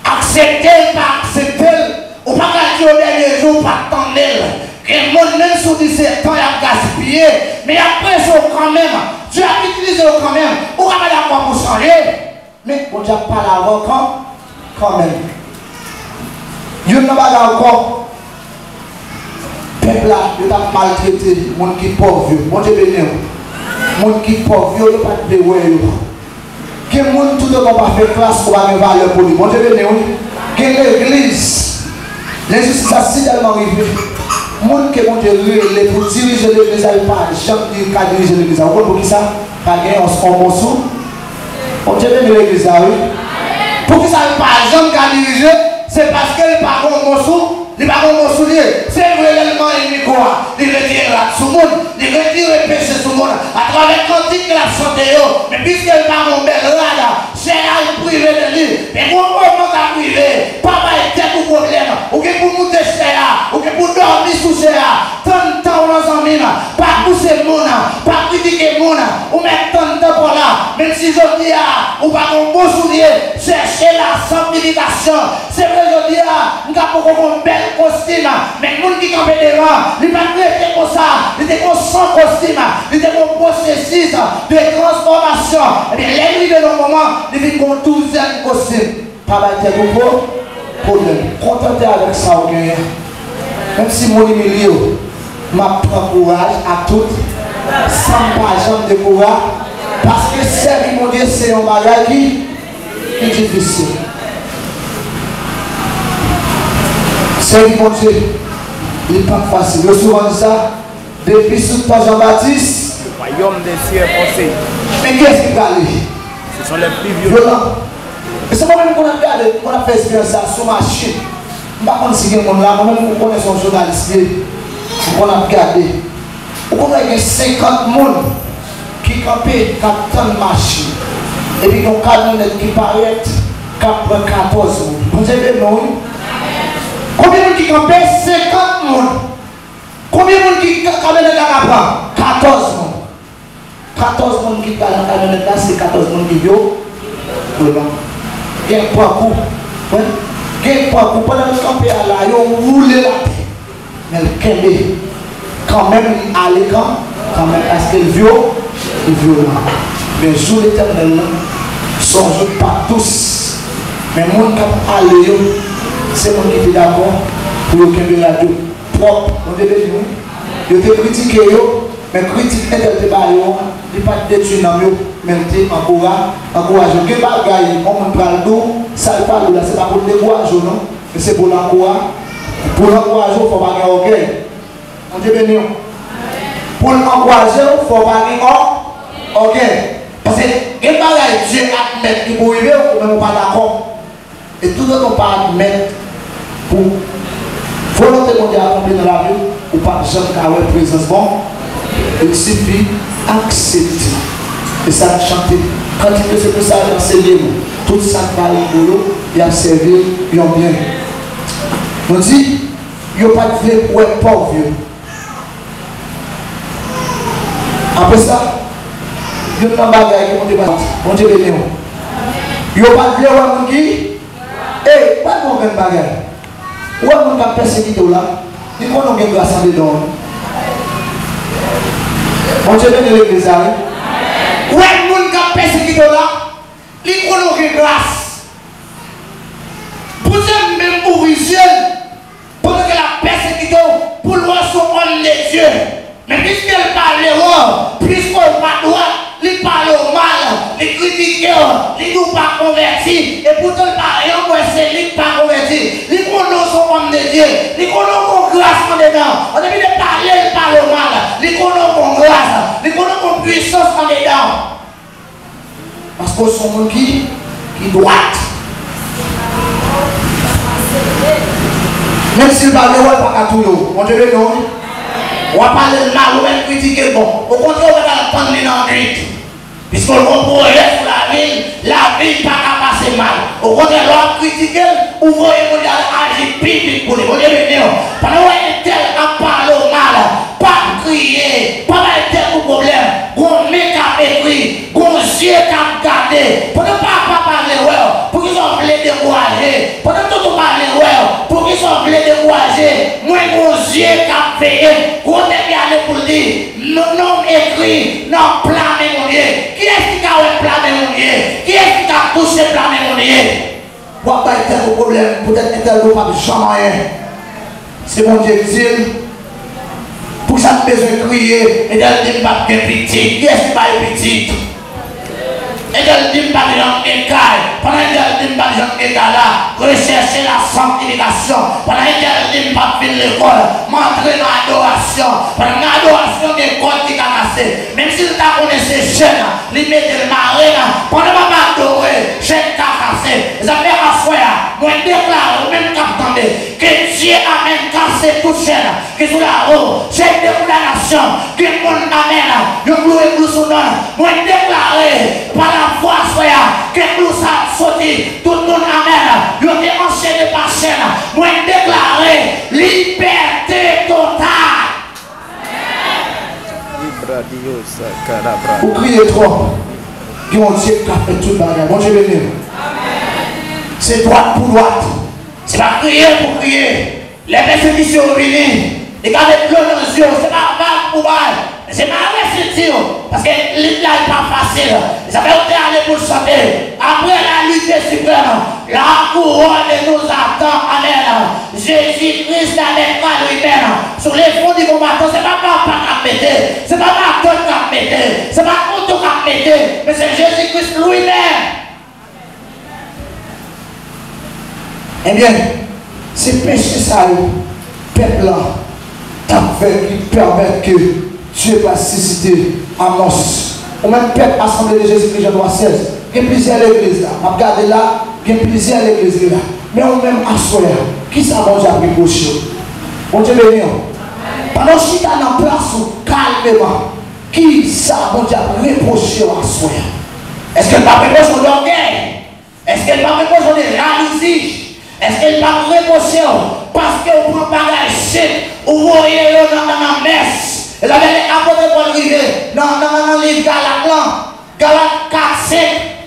Accepter, pas accepter, ou pas dire au dernier jour, pas attendre. Que le monde, même sous 17 ans, il a gaspillé, mais après, c'est quand même, Dieu a utilisé quand même, ou pas d'accord pour changer, mais on n'a pas l'avant quand même. Dieu n'a pas encore. Peuple là, il a maltraité, le monde qui est pauvre, mon Dieu béni, le monde qui est pauvre, il n'a pas de béoué. Que le monde tout le monde va faire classe pour avoir une valeur pour lui. Bon Dieu béni, oui. Que l'église, l'injustice a si tellement arrivé. Le monde qui est bon Dieu, pour diriger l'église, il pas jamais qu'à diriger l'église. Vous comprenez pour qui ça? Pas gagner un bon sou. Bon Dieu béni l'église, oui. Pour qui ça ne pas jamais qu'à diriger, c'est parce qu'il n'est pas un bon sou. Il n'est pas un bon soulier. C'est réellement une quoi. Il retire la sous monde. Il retire le péché sous monde. À travers le cantique de la santé. Mais puisqu'il n'est pas mon bel rada, c'est à le privé de lui. Mais pour moment à privé, papa est tête au problème. Ou que pour monter chez là, ou que pour dormir sous chez là. Tant de temps dans un mine, pas pousser le monde, pas critiquer le monde, ou mettre tant de temps pour là. Même si je dis, ou pas mon beau soulier, chercher la sanctification. C'est vrai, je dis, nous avons un bel costume, mais les gens qui campent devant, ils ne sont pas comme ça, ils sont sans costume, ils sont un processus de transformation. Et bien, les gens dans le moment, ils vivent comme 12 costume. Pas de problème. Contentez avec ça, même si mon milieu m'a pris courage à toutes, sans pas jamais de courage, Parce que servir mon Dieu, c'est un bagage qui est difficile. Servir mon Dieu, il n'est pas facile. Je souvent dit ça, depuis sous pas Jean-Baptiste. Le royaume des cieux est pensé. Mais qu'est-ce qui va aller? Ce sont les plus violents. Et c'est moi-même qu'on a regardé, qu'on a fait expérience sur ma machine. Je ne sais pas si quelqu'un là, moi-même, je connais son journaliste, on a regardé. On a 50 personnes qui campaient 4 machines. Et puis, il y a un camionnette qui paraît, qui prend 14 personnes. Vous avez vu, non? Combien de gens qui campaient? 50 personnes. Combien de gens qui camionnette à prendre? 14 personnes. 14 personnes qui parlent dans la camionnette là, c'est 14 personnes qui viennent. Il y a un parcours. Il y a un parcours. Pendant que camper là, ils ont roulé la tête. Mais le quand même, à l'écran, quand même, parce qu'il est violent. Mais jour l'éternel, sont joués pas tous. Mais les gens qui ont allé, c'est les gens qui étaient d'accord pour qu'ils aient la radio propre. On devait dire, ils ont critiqué, mais critique n'était pas il pas détruit dans eux, mais il encourage. Il y a des bagages, on prend le dos, ça ne parle là, c'est pas pour décourager, non, mais c'est pour l'encourager. Pour l'encourager, il ne faut pas avoir orgueil. On dit béni. Pour l'encourager, il ne faut pas avoir orgueil. Parce que les bagages, Dieu admet qui pour arriver, ou même pas d'accord. Et tout le monde pas admettre pour volonté mondiale accomplir dans la vie, ou pas jamais avoir présence bon. Il suffit d'accepter. Et ça chanter. Quand il peut c'est pour ça enseigner tout ça va au boulot, il a servi, il a bien. On dit, il n'y a pas de vie pour être pauvre. Après ça, il y a un bagage qui monte débattre. On dit béni. Il n'y a pas de vie pour qui? Eh, pas de même bagage. Où est-ce qu'on a persécuté là? Il faut nous gagner grâce à dedans. On dit béni l'église. Où est-ce qu'on a persécuté là? Il faut nous gagner grâce. Pour ça, même pour Israël, pour que la persécution, pour le son homme de Dieu. Mais puisqu'elle parle l'erreur, puisqu'on va droit, il parle au mal, il critique, il nous pas converti, et pourtant il parle, moi c'est lui pas converti, il connaît son homme de Dieu, il connaît mon grâce en dedans, on a mis de parler, il parle au mal, il connaît mon grâce, il connaît mon puissance en dedans. Parce que son monde qui droite. Même s'il parle de pas qu'à tout, on te le donne. On va parler de mal ou même critiquer bon. Au contraire, on va prendre les noms puisqu'on comprend la ville pas qu'à passer mal. Au contraire, on va critiquer, ou vous voyez qu'on a agi public pour les bonnes venir. Pendant qu'on tel à parler au mal, pas crier, pas être tel problème, qu'on met qu'à écrire, qu'on yeux qu'à garder, pour ne pas parler, pour qu'ils soient découragés, pour ne pas parler, pour qu'ils soient découragés, moi, mon yeux qu'à payer, qu'on est bien pour dire, non écrit, non plané mon Dieu. Qui est-ce qui a plané mon Dieu? Qui est-ce qui a touché plané mon Dieu? Pour pas être un problème, peut-être que tel pas jamais. C'est mon Dieu qui dit, pour ça, besoin de crier, et d'elle dit pas bien petit. Qui est-ce qui va être petit? Et d'elle dit pas de gens écailles. Pendant qu'elle dit pas de gens écailles là, rechercher la sanctification. Pendant qu'elle dit pas de l'école, m'entrer dans l'adoration. Pendant l'adoration des cordes qui a cassé. Même si tu connaissé jeune, il met le marin, pendant que je adorer, jeune qui a cassé. Ça fait à frère, moi déclare, même qu'attendez, que Dieu a même cassé toute chaîne, que sous la roue, chaîne de condamnation, que le monde amène, le gloire et son nom. Moi déclare, par la foi, frère, que nous sommes sautés, tout le monde amène, nous sommes enchaînés par chaîne. Moi déclare, liberté totale. Vous criez trop. Dieu Dieu qui a fait tout le bagage. Bon Dieu béni. C'est droite pour droite. C'est pas crier pour crier. Les persécutions venues. Les gars de l'eau dans les yeux. C'est pas mal pour mal. C'est pas réfléchir. Parce que l'île là n'est pas facile. Ça fait aller pour chanter. Après la lutte suprême. Là, couronne nous attend. Amen. Jésus-Christ avec moi lui-même. Sur les fonds du combattant, ce n'est pas papa qui a pété. Ce n'est pas ma tante qui a pété. Ce n'est pas mon qui a pété. Mais c'est Jésus-Christ lui-même. Eh bien, c'est péché ça, le peuple là, qui permet que Dieu va susciter Amos. Ou même peuple assemblée de Jésus-Christ, Jean 3,16. Il y a plusieurs églises là. Regardez là, il y a plusieurs églises là. Mais on même assoya. Qui ça va Dieu a reproché? Bon Dieu béni. Pendant que tu es en place calmement, qui ça va Dieu a reproché à assoya? Est-ce qu'elle va reprocher d'orgueil? Est-ce qu'elle va reprocher de jalousie? Est-ce qu'elle va reprocher parce qu'on prend bagage chèque ou vous voyez dans la messe? Et là, les apôtres Paul arriver dans le livre Galates 4, 5.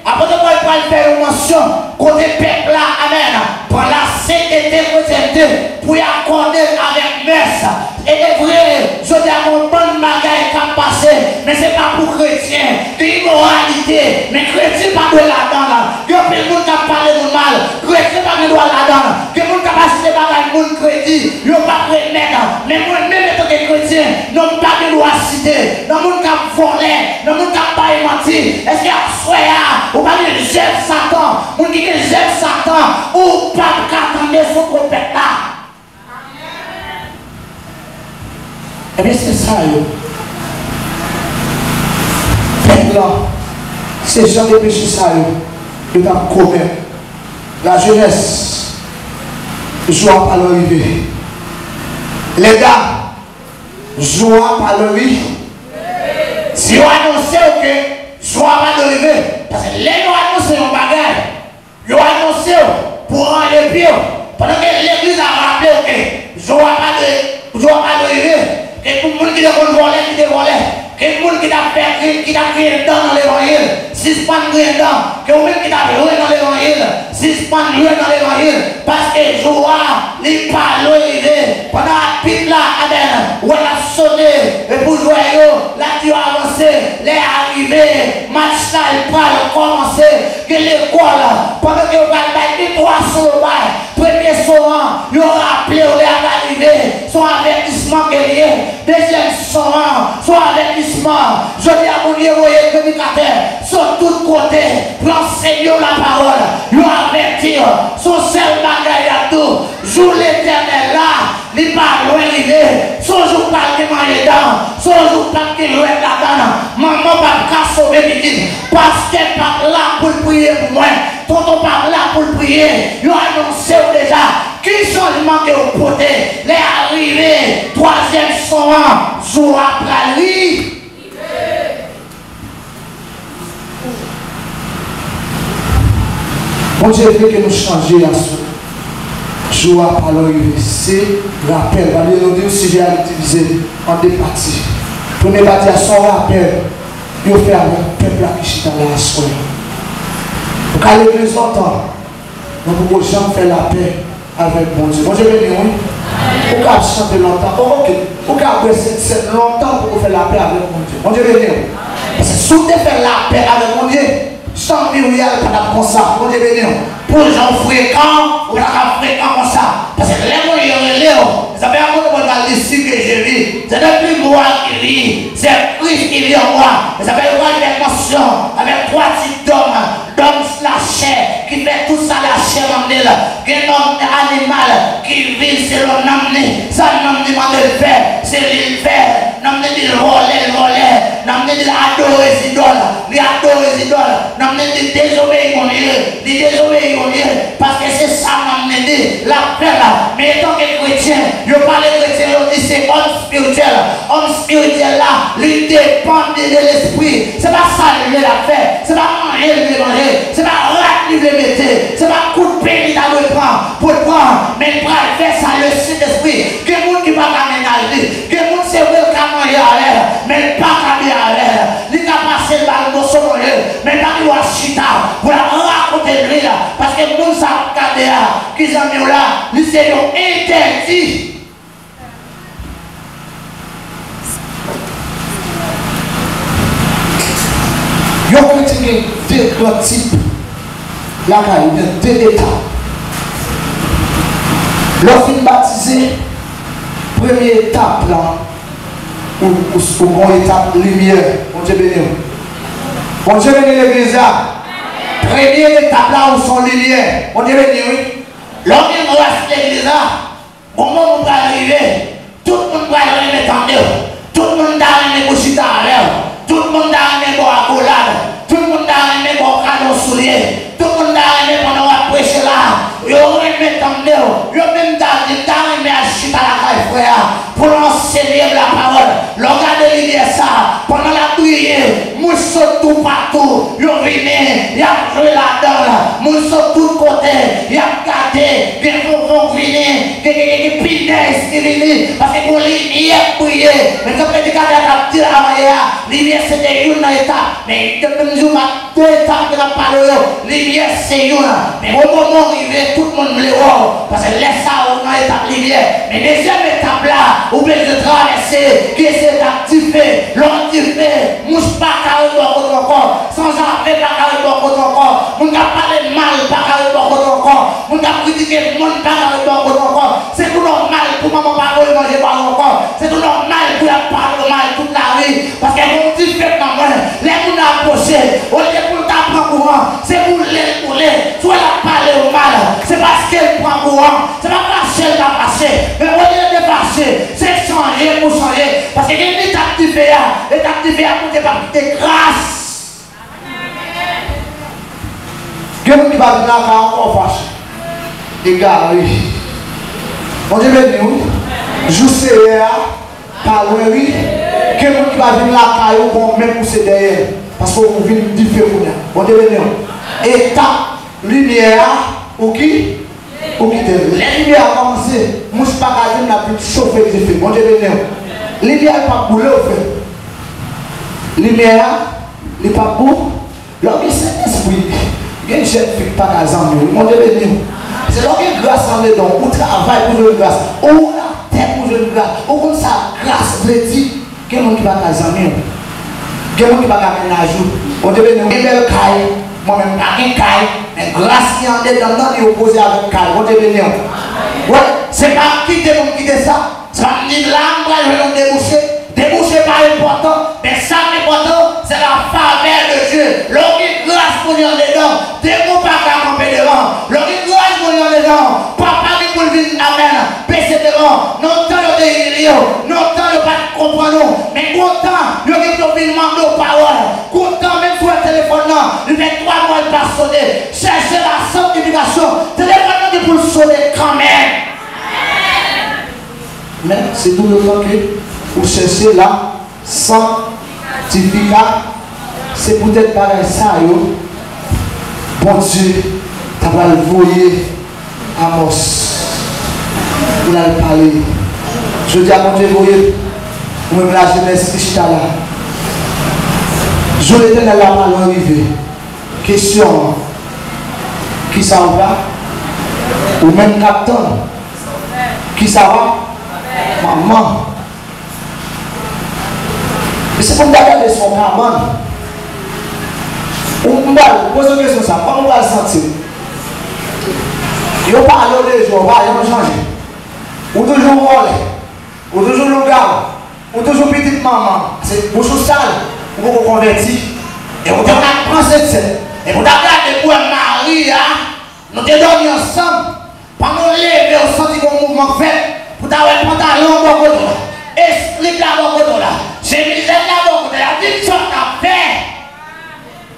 Apôtre Paul va faire une mention côté peuple là, amen. Pour la sainteté chrétienté, pour y accorder avec messe. Et est vrai, je dis à mon bon bagage qui a passé, mais ce n'est pas pour chrétiens. L'immoralité, mais chrétien pas de là-dedans. Il y a plein de monde qui a parlé de mal. Chrétien pas de là-dedans. Il y a monde qui a passé des bagages de monde crédit. Il n'y a pas de mettre. Mais moi-même, en tant que chrétien, non pas de droit cité. Non, monde qui a volé. Non, monde qui a pas menti. Est-ce qu'il y a soya? Ou pas de j'aime Satan? Monde qui j'aime Satan? Ou pas qu'attendre son prophète là? Eh bien, c'est ça, c'est gens de péché, ça, de ta commun. La jeunesse, joie par l'arrivée. Les gars, joie par l'arrivée. Si on annonce que joie par l'arrivée, parce que les gens annoncent un bagage, ils ont annoncé pour rendre le pied. Pendant que l'église a rappelé que joie par l'arrivée. Et pour les gens qui ont volé, qui ont volé. Et pour les gens qui ont perdu, qui ont crié dans l'évangile. 6 points de crié dans. Que vous-même qui ont joué dans l'évangile. 6 points de joué dans l'évangile. Parce que joie, les pas l'arrivée. Pendant la pipe là, amen. Où elle a sonné. Et pour jouer, là tu as avancé. Les arrivées. Match là, il va commencer. Que l'école, pendant que vous allez mettre 3 sur le bail. Premier soin, ils ont rappelé où les arrivées. Son avertissement guerrier. Deuxième soin, son avertissement. Je dis à mon Dieu, voyez, prédicateur, sur tous côtés, pour enseigner la parole, lui avertir, son seul bagage à tout, jour l'éternel là, il pas loin d'arriver, son jour pas de manger dedans, son jour pas de loin là-dedans, maman pas de sauver petite, parce qu'elle pas là pour prier pour moi, tonton pas là pour prier, il a annoncé déjà, quel changement que vous portez, les arrivées, 3e soin, jour après lui. Bon Dieu veut que nous changions la suite. Joie par l'arrivée, c'est rappel. Nous dit aussi j'ai utilisé en deux parties. Première partie à son rappel, il fait avec le peuple qui chita dans la soirée. Quand l'église entend, nous pouvons jamais faire la paix avec bon Dieu. Bon Dieu béni, oui. Vous pouvez chanter longtemps. Ok. Vous pouvez rester longtemps pour faire la paix avec mon Dieu. Bon Dieu béni. Parce que si vous faire la paix avec mon Dieu, sans myriade pendant comme ça, pour les bénir. Pour les gens fréquents, ou les gens fréquents comme ça. Parce que les gens, ils ont ça fait un peu de ici que je vis. C'est le plus moi qui vis. C'est Christ qui vit en moi. Ça fait une émotion avec 3 types d'hommes. D'hommes la chair, qui fait tout ça la chair en elle. Un homme animal qui vit selon l'homme. Ça, l'homme demande de faire, c'est le faire. L'homme dit voler. L'homme dit adorer les idoles. Il adore les idoles. L'homme dit désobéir mon Dieu. Il désobéir mon Dieu. Parce que c'est ça l'homme dit. La paix là. Mais étant que chrétien, je parle de chrétien, je dis c'est homme spirituel. Homme spirituel là, lui dépend de l'esprit. C'est pas ça le la faire. C'est pas manger le manger. C'est pas rat le mettre. C'est pas coup de peine qu'il a le prendre. Pour le prendre. Mais il va faire ça le Saint-Esprit. Que le monde qui va ménager. Que le monde c'est vrai qu'il a mangé à l'air. Mais il pas qu'à bien à l'air. Il a passé le ballon dans son manger. Mais il va lui chita. Pour la raconter de lui là. Parce que le monde s'est regardé là. Qu'ils ont mis là. Ils sont interdits. Il y a deux grands types. Là, il y a 2 états. Lorsqu'il baptisé, première étape là, ou grande étape lumière, on Dieu béni. On Dieu béni l'église là. Première étape là où sont lumière, on Dieu béni oui. Lorsqu'il reste l'église là, au moment où on va arriver, tout le monde va arriver en Dieu. Tout le monde va arriver au chita à l'air. Tout le monde va arriver à Golade. Tout le monde va arriver au canon soulier. Tout le monde va arriver pendant la prêche là. Yo remet en Dieu. Yo même d'arriver à chita à la caille frère. Pour enseigner la parole. Regardez l'idée ça. Pendant la prière, nous sommes tout partout. Yo venez, il y a joué là-dedans. Nous sommes tout côté. Il y a gardé. Bien vont venir. Des pinaises qui viennent. Parce que pour lumière prier. Mais quand on dit qu'à la petite avant lumière c'était une étape. Mais depuis nous deux étapes de la parole. Lumière c'est une. Mais au moment où il tout le monde me le voit. Parce que laisse ça au moins étape lumière. Mais deuxième étape là. Ou bien de traverser, qui essaie d'activer, l'antiver, mouche pas carré dans votre corps, sans jamais pas carré dans votre corps, on n'a pas de mal pas carré dans votre corps, on a critiqué le monde pas carré dans votre corps, c'est tout normal pour maman parole manger par mon corps, c'est tout normal pour la parole mal toute la vie, parce que mon petit fait dans moi, les gens approchés, au lieu pour t'apprendre courant, c'est pour les, soit la parler au mal, c'est parce qu'elle prend courant, c'est pas parce qu'elle va passer, mais au lieu de passer, c'est changer pour changer. Parce que les étapes d'activer pour des grâces. Quelqu'un qui va venir là encore fâché. Des gars, oui. On dit bien, je sais, par oui. Quelqu'un qui va venir là, on même pousser derrière. Parce qu'on vient différent. On dit bien, étape, lumière, ou qui? Ou qui te la lumière a commencé, moi je ne suis pas gardé, la plus chauffée que j'ai fait. Bon Dieu béni. La lumière n'est pas boulée au fait. La lumière n'est pas boulée. Lorsque c'est l'esprit, il y a une jeune fille qui n'est pas gardée. Mon Dieu béni. C'est lorsque il y a grâce en dedans, ou travail pour jouer grâce, ou la tête pour jouer grâce, ou comme ça, grâce, veut dire, il y a quelqu'un qui va gardé. Quelqu'un qui va gardé un jour. Bon Dieu béni. Il y a une belle caille. Moi-même, pas une caille, mais grâce qui en est dedans, il est opposé avec caille. Vous devez venir. Ouais, c'est pas qui quitter ça. Ça me dit là, je vais déboucher. Déboucher pas important, mais ça important, c'est la faveur de Dieu. L'orgue grâce pour nous en dedans. Dès qu'on pas qu'à camper devant. L'orgue grâce pour nous en dedans. Papa qui pour venir amen. Baisser devant. Non, tant de délire. Non, tant de pas comprendre. Mais content, le qui peut venir demander aux paroles. Content, même sur le téléphone, il fait 3 mois de pas sonner. Chercher la sanctification. Téléphone qui pour sonner quand même. Mais c'est tout le temps que vous cherchez la sanctification. C'est peut-être pareil ça, yo. Bon Dieu, tu vas le voyer Amos. Il a parlé. Je dis à mon Dieu, voyez, même la jeunesse qui là. Je l'éternel la parole arrivée. Question. Qui ça va? Ou même captain. Qui ça va? Maman. Et c'est pour me regarder son camarade. On va poser une question ça. Comment on va le sentir? Il n'y a pas de jours, il va changer. Ou toujours rôle, ou toujours le gars, ou toujours petite maman. C'est pour chose sale, ou vous convertir. Et vous prendre cette scène. Et vous regardez pour un mari, nous te dormi ensemble. Pendant lever, on sentit qu'on mouvement fait. Vous avez un pantalon dans votre dos. Explique la dans votre dos là. J'ai mis la dans votre dos. La vie sont à faire.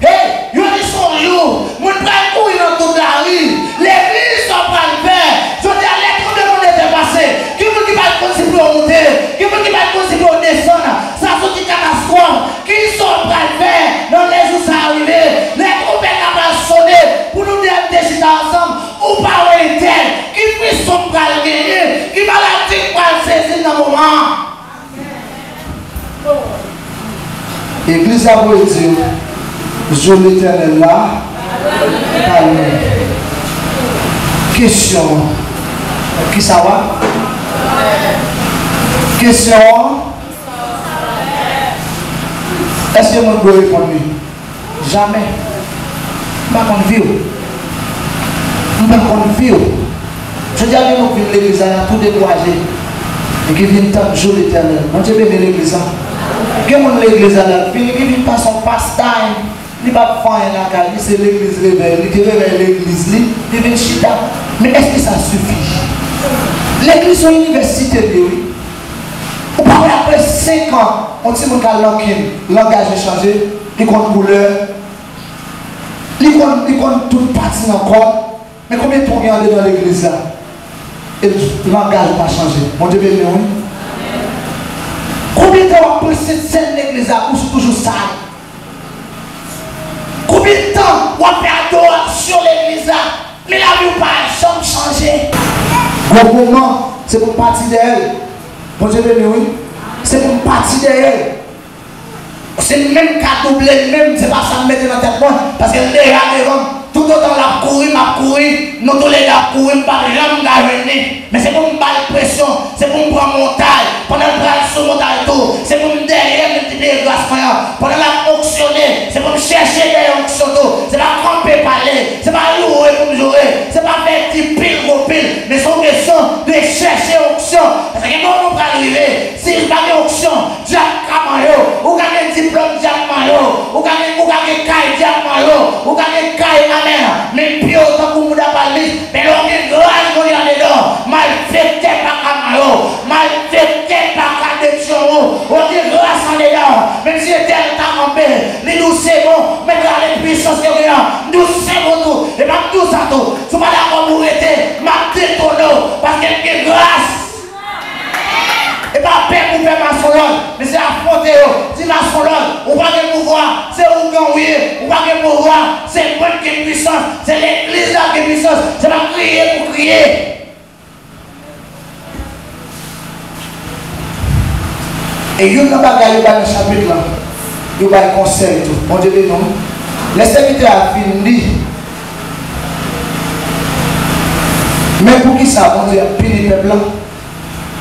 Hey, ils sont lourds. Mon frère couille dans toute la rue. L'église sont pas le faire. Je dis à l'époque de mon était passé. Qui veut qui va être possible pour monter? Qui veut qui va être possible pour descendre? Ça sont des catastrophes. Qui sont pas le faire? Dans les jours ça arrivé. Les troupes capables de sonner pour nous décider ensemble. Ou pas où tel. Qui fait son bras gagner? Qui va la dire pour saisir dans le moment? L'église a beau dire. Je l'éternel là, parle. Question. Qui ça va? Question. Est-ce que je peux répondre? Jamais. Je ne vais pas vivre. Je ne vais pas vivre. Je dis à nous que l'église a tout découragé. Et qui vient tant de jours l'éternel. Mon Dieu bénit l'église. Que mon l'église a qui vient pas son pastime. Il ne va pas faire la caille, c'est l'église réveille. Il réveille l'église, il vient chita. Mais est-ce que ça suffit? L'église est une université de lui. Ou pas après 5 ans, on dit que le langage a changé, il compte couleur, il compte toute partie encore. Mais combien de temps il y a dans l'église là? Et le langage n'a pas changé. Mon Dieu béni, oui. Combien de temps après cette scène l'église là, où c'est toujours ça? Combien de temps on fait adoration l'église là? Mais la vie n'a pas changé. Bon moment, c'est pour partir d'elle. Bon Dieu béni, oui. C'est pour partir d'elle. C'est le même cas doublé, même, c'est pas ça me mettre dans la tête, parce que déjà, tout autant la courir, nous tous les gars courir, pas jamais gagner. Mais c'est pour me battre pression, c'est pour me prendre mon taille, pendant le bras sur mon taille tout, c'est pour me derrière, me dire grâce pendant la auctionner, c'est pour me chercher des auctions tout, c'est pas camper parler, c'est pas louer pour me jouer, c'est pas faire petit pile gros pile, mais c'est une question de chercher auction. Parce que quand on va arriver, si je pas auction, Jack Camayo, ou gagne un diplôme Jack Mayo, ou gagne Kai Jack Mayo, ou gagne Kai Amen, mais puis autant que vous parlé, mais l'on est grâce qu'on y a dedans, mal fait par Camayo, mal fait par Cadetio, on dit grâce en dedans, même si était en paix, les nous c'est bon, mais dans les puissances que nous c'est bon tout, et pas tout ça tout, si vous pas d'accord pour arrêter, ma détonne, parce qu'il y a grâce. Et pas peur pour faire ma solonne, mais c'est affronter. Si ma solonne, on va pas pouvoir, c'est où gagner, on va pas pouvoir, c'est moi qui est puissance, c'est l'église qui est puissance, c'est pas crier pour crier. Et il y a un bagage dans le chapitre là, il y a un conseil tout. Mon Dieu béni. Les serviteurs a fini. Mais pour qui ça, mon Dieu, pile le peuple là?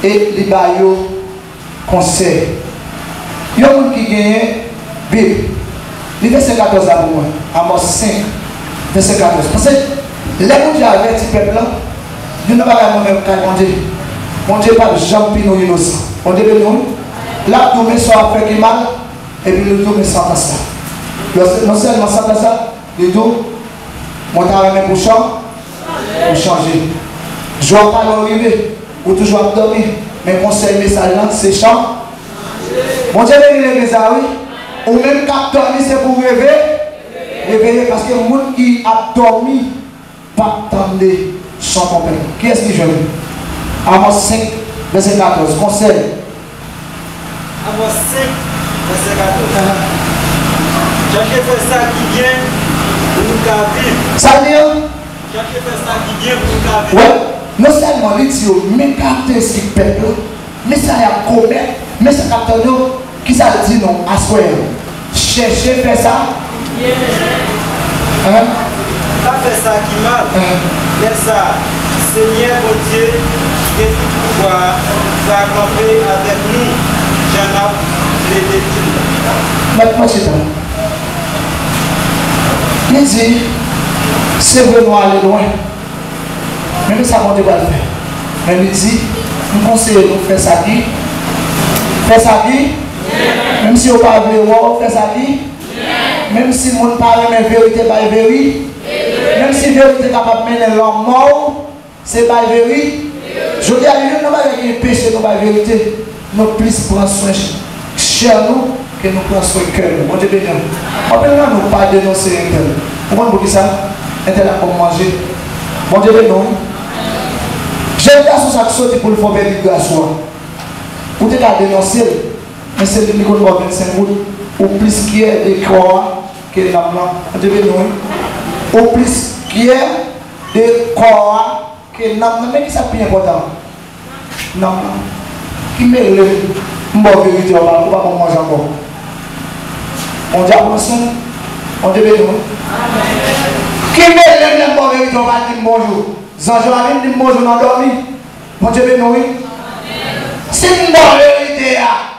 Et les baillots conseil. Il y a un monde qui gagne Bible. Le verset 14 là pour moi. Amos 5, verset 14. Parce que les gens qui avaient ce peuple là, ils n'ont pas moi-même qu'à mon Dieu. Mon Dieu pas de jamais nous innocents. Mon Dieu nous. Là, tout le monde soit fait qui mal, et puis le tout me sent à ça. Non seulement ça, le tout, mon travail pour changer. Je ne vais pas arriver. Ou toujours dormir, mais conseil message là, c'est chant. Mon Dieu, l'église, oui. Ou même quand dormir, c'est pour réveiller, parce que le monde qui a dormi, pas attendre son compagnon. Qui est-ce qui joue? Amos 5, verset 14, conseil. Amos 5, verset 14. Chacun fait ça qui vient pour nous vivre. Ça veut dire? Chacun fait ça qui vient pour nous vivre. Ouais. Non seulement les dieux, mais caractéristiques peuple, mais ça y a commettre, mais ça capte qui ça dit non, à soi. Chercher faire ça. Pas faire ça qui mal. Mais ça, Seigneur mon Dieu, que tu pouvoir accompagner avec nous, j'en ai les défis. Maintenant, c'est ça. Il dit, c'est vraiment aller loin. Même ça, on va le faire. Mais il dit, nous conseillons de faire ça qui. Faire ça qui. Même si on parle de voir, faire ça qui. Même si on parle de vérité, pas de vérité. Même si la vérité est capable de mener l'homme mort, c'est pas de vérité. Je dis à lui, nous n'avons pas de péché, nous n'avons pas de vérité. Nous plus prendre soin cher nous que nous prenons soin de cœur. Mon Dieu béni. Après, nous ne pas dénoncer un tel. Pourquoi nous ça? Un tel a comme manger. Mon Dieu béni. J'ai un garçon qui sorti pour le faire venir grâce. Vous êtes à dénoncer, mais c'est le micro de 25 gouttes, ou plus qu'il y a des corps que l'âme là. Dieu béni. Ou plus qu'il y a des corps que l'âme, mais qui ça plus important? L'âme qui met le mot vérité, on va pas manger encore. On dit attention, on dit béni. Qui met le mot vérité, on va dire bonjour. Jean-Joalim dit bonjour dans dormi. Mon Dieu béni, oui. Si nous avons vérité,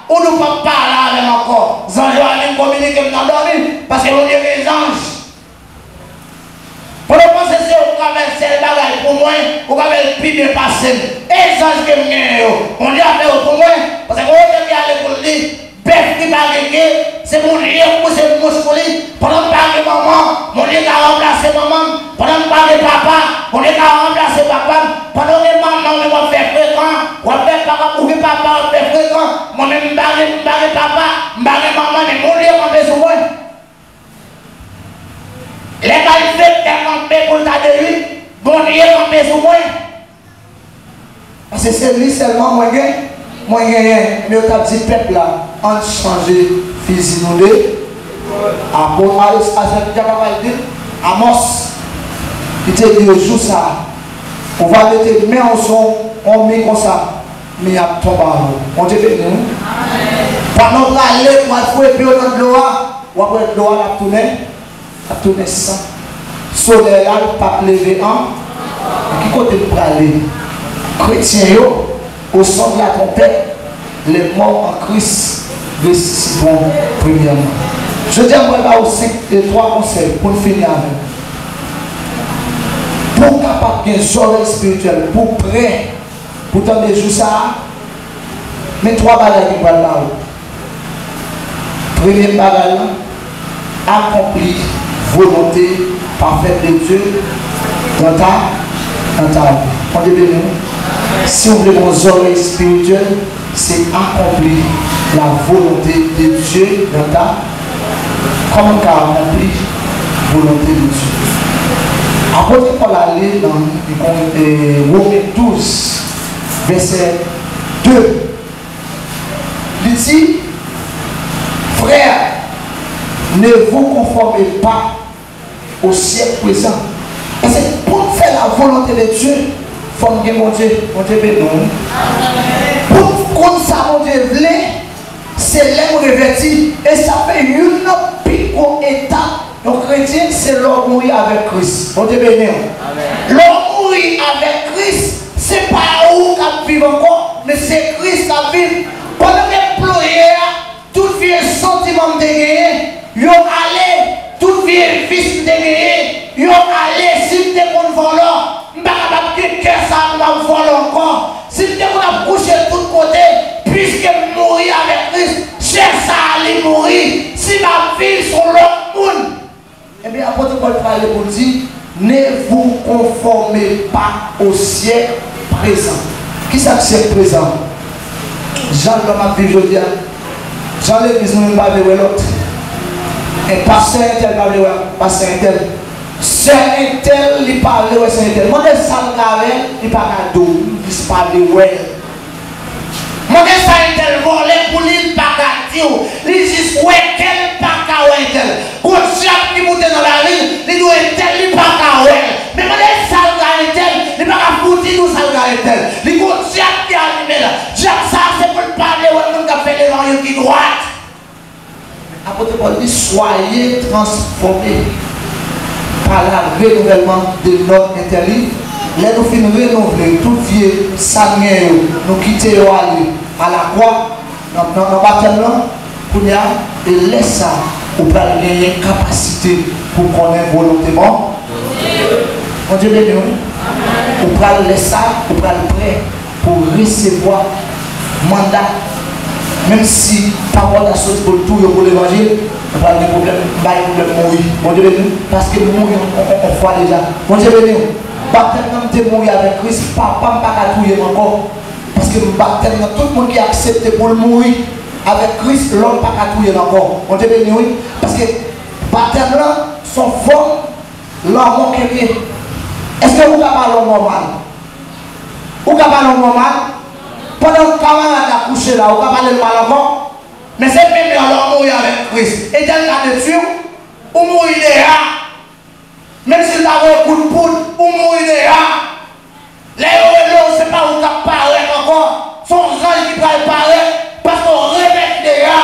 on ne peut pas parler avec encore. Jean-Joalim communique dans dormi parce que on est des anges. Pour le penser, c'est au traverser le bagage pour moi, vous avez le plus bien passé. Et ça, je vais on dit à faire pour moi, parce que vous avez aller pour lui, bête qui va régler, c'est mon lien pour c'est mon chouli. Pendant que je parle maman, mon lien a remplacé maman. Pendant que je parle papa, mon lien a remplacé papa. Pendant que maman me fait fréquent, on fait papa pour que papa fait fréquent. Moi-même, je barre papa, je barre maman, mais mon lien a fait sur moi. Les qualités qui ont campé pour ta de lui, bon lien a fait sur moi. Parce que c'est lui seulement, moi, mais on a dit peuple là, on changer physique nous deux. Amos, il te dit au jour ça, on va mettre main en son, on met comme ça, mais il y a tombé. On te dit nous. Pendant que la lèvre, on va faire puis on a de l'eau, on va faire de l'eau à tourner ça. Soleil là, pas lever en, qui côté pour aller? Chrétiens, au son de la trompette, les morts en Christ ressusciteront premièrement. Je dis à moi là aux 5 et 3 conseils pour finir avec. Pour capable de soleil spirituel, pour prêt, pour t'en déjouer ça, mais 3 bagages qui vont là. Première bagage, accomplir volonté parfaite de Dieu dans ta vie. On dit bien, si on veut nos oreilles spirituelles, c'est accomplir la volonté de Dieu dans ta vie. Comment accomplir la volonté de Dieu? Après, Paul allait dans Romains 12, verset 2. Il dit, frère, ne vous conformez pas au siècle présent. Parce que pour faire la volonté de Dieu, il faut que mon Dieu bénisse. Pour qu'on ça, mon Dieu voulait, c'est l'aime revêti. Et ça fait une plus grande étape. Donc, chrétien, c'est l'homme mourir avec Christ. Mon Dieu bénisse. L'homme mourir avec Christ, ce n'est pas où qu'on vit encore, mais c'est Christ qui vit. Pendant que ployer, tout vieux sentiment de gagner, ils ont allé, tout vieux fils de gagner, ils ont allé, si tu es pour le volant, je ne vais pas que ça va me voler encore. Si tu es pour coucher de tous côtés, puisque mourir avec Christ, cherche à aller mourir. Si ma vie sur l'autre monde, eh bien, après tout, Paul parle pour dire, ne vous conformez pas au siècle présent. Qui c'est le siècle présent? Jean l'homme a vu aujourd'hui. Jean l'église nous parle de l'autre. Et pasteur intel parle de pasteur intel. Sœur intel, il parle de sœur intel. Moi, je sens carré, il parle de dos. Il parle de well. Moi, je sens intel volé pour lui, il parle de dire. Il dit, ouais, quel parle de intel. Quand Jacques qui monte dans la rue, il doit intel, il parle de well. Mais moi, je sens intel, il parle de foutre, nous sens intel. Il compte Jacques qui a allumé là. Jacques, ça, c'est pour parler, on a fait les gens qui droite. Apôtre Paul dit, soyez transformés par le renouvellement de notre intérieur. Là, nous finissons renouveler tout vieux sanguin, nous quitter à la croix, dans le baptême, pour nous, et laisse ça, pour gagner une capacité pour connaître volontairement. On dit bien, pour laisser ça, pour prêt pour recevoir mandat. Même si parole a sauté pour tout pour l'évangile, on va avoir des problèmes, mourir. Mon Dieu béni, parce que mourir, on voit déjà. Mon Dieu béni, baptême de mourir avec Christ, papa n'a pas touiller encore. Parce que baptême, tout le monde qui accepte pour mourir avec Christ, l'homme n'a pas touiller encore. Mon Dieu béni, oui. Parce que baptême là, son forme, l'homme qui est. Est-ce que vous avez l'homme normal? Vous avez l'homme normal? Pendant que camarade a couché là, on va parler de mal encore. Mais c'est même alors mourir avec Christ. Et dans le cas de Dieu, ou mourir déjà. Même si vous avez un coup de poudre, ou mourir déjà. Les héros, c'est pas où ça paraît encore. Son ange qui va paraître parce qu'on remet déjà.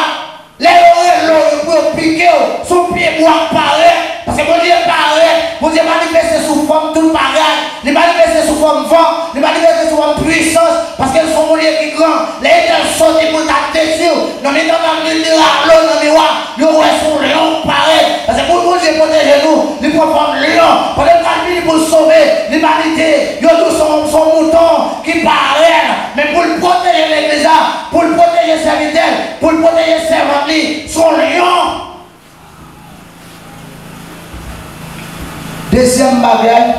Les héros, pour piquer, son pied doit paraître. Parce que mon Dieu paraît, mon Dieu manifeste sous forme tout pareil. Il manifeste sous forme vent, il manifeste sous forme puissance. Parce qu'elles sont mon Dieu qui grand. Les étoiles sont des mots d'attention. Non, mais dans la minute de la l'eau, dans le miroir, le roi son lion pareil. Parce que pour mon Dieu protéger nous, il prend forme lion. Pour le calme, il pour sauver l'humanité. Nous tous sommes pour protéger ses servants, son lion. Deuxième bagage,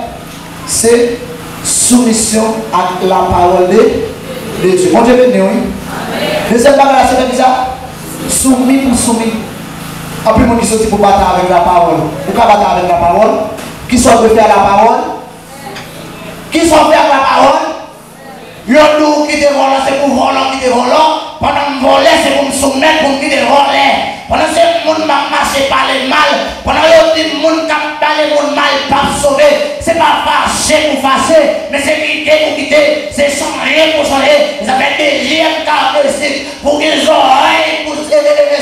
c'est soumission à la parole de Dieu. Mon Dieu béni, oui. Deuxième bagage, c'est ça. Soumis pour soumis. Après, mon Dieu, pour battre avec la parole. Vous pouvez battre avec la parole. Qui sont prêts à la parole? Qui sont prêts à la parole? Yon qui te volant, c'est pour voler, qui te volant. Pendant que voler, c'est pour me soumettre, pour me voler. Pendant que le monde m'a marché par les mal, pendant que le monde qui a les monde mal, pas sauver, c'est pas fâcher pour fâcher, mais c'est quitter pour quitter, c'est changer pour changer. Ça fait deuxième caractéristique pour que les oreilles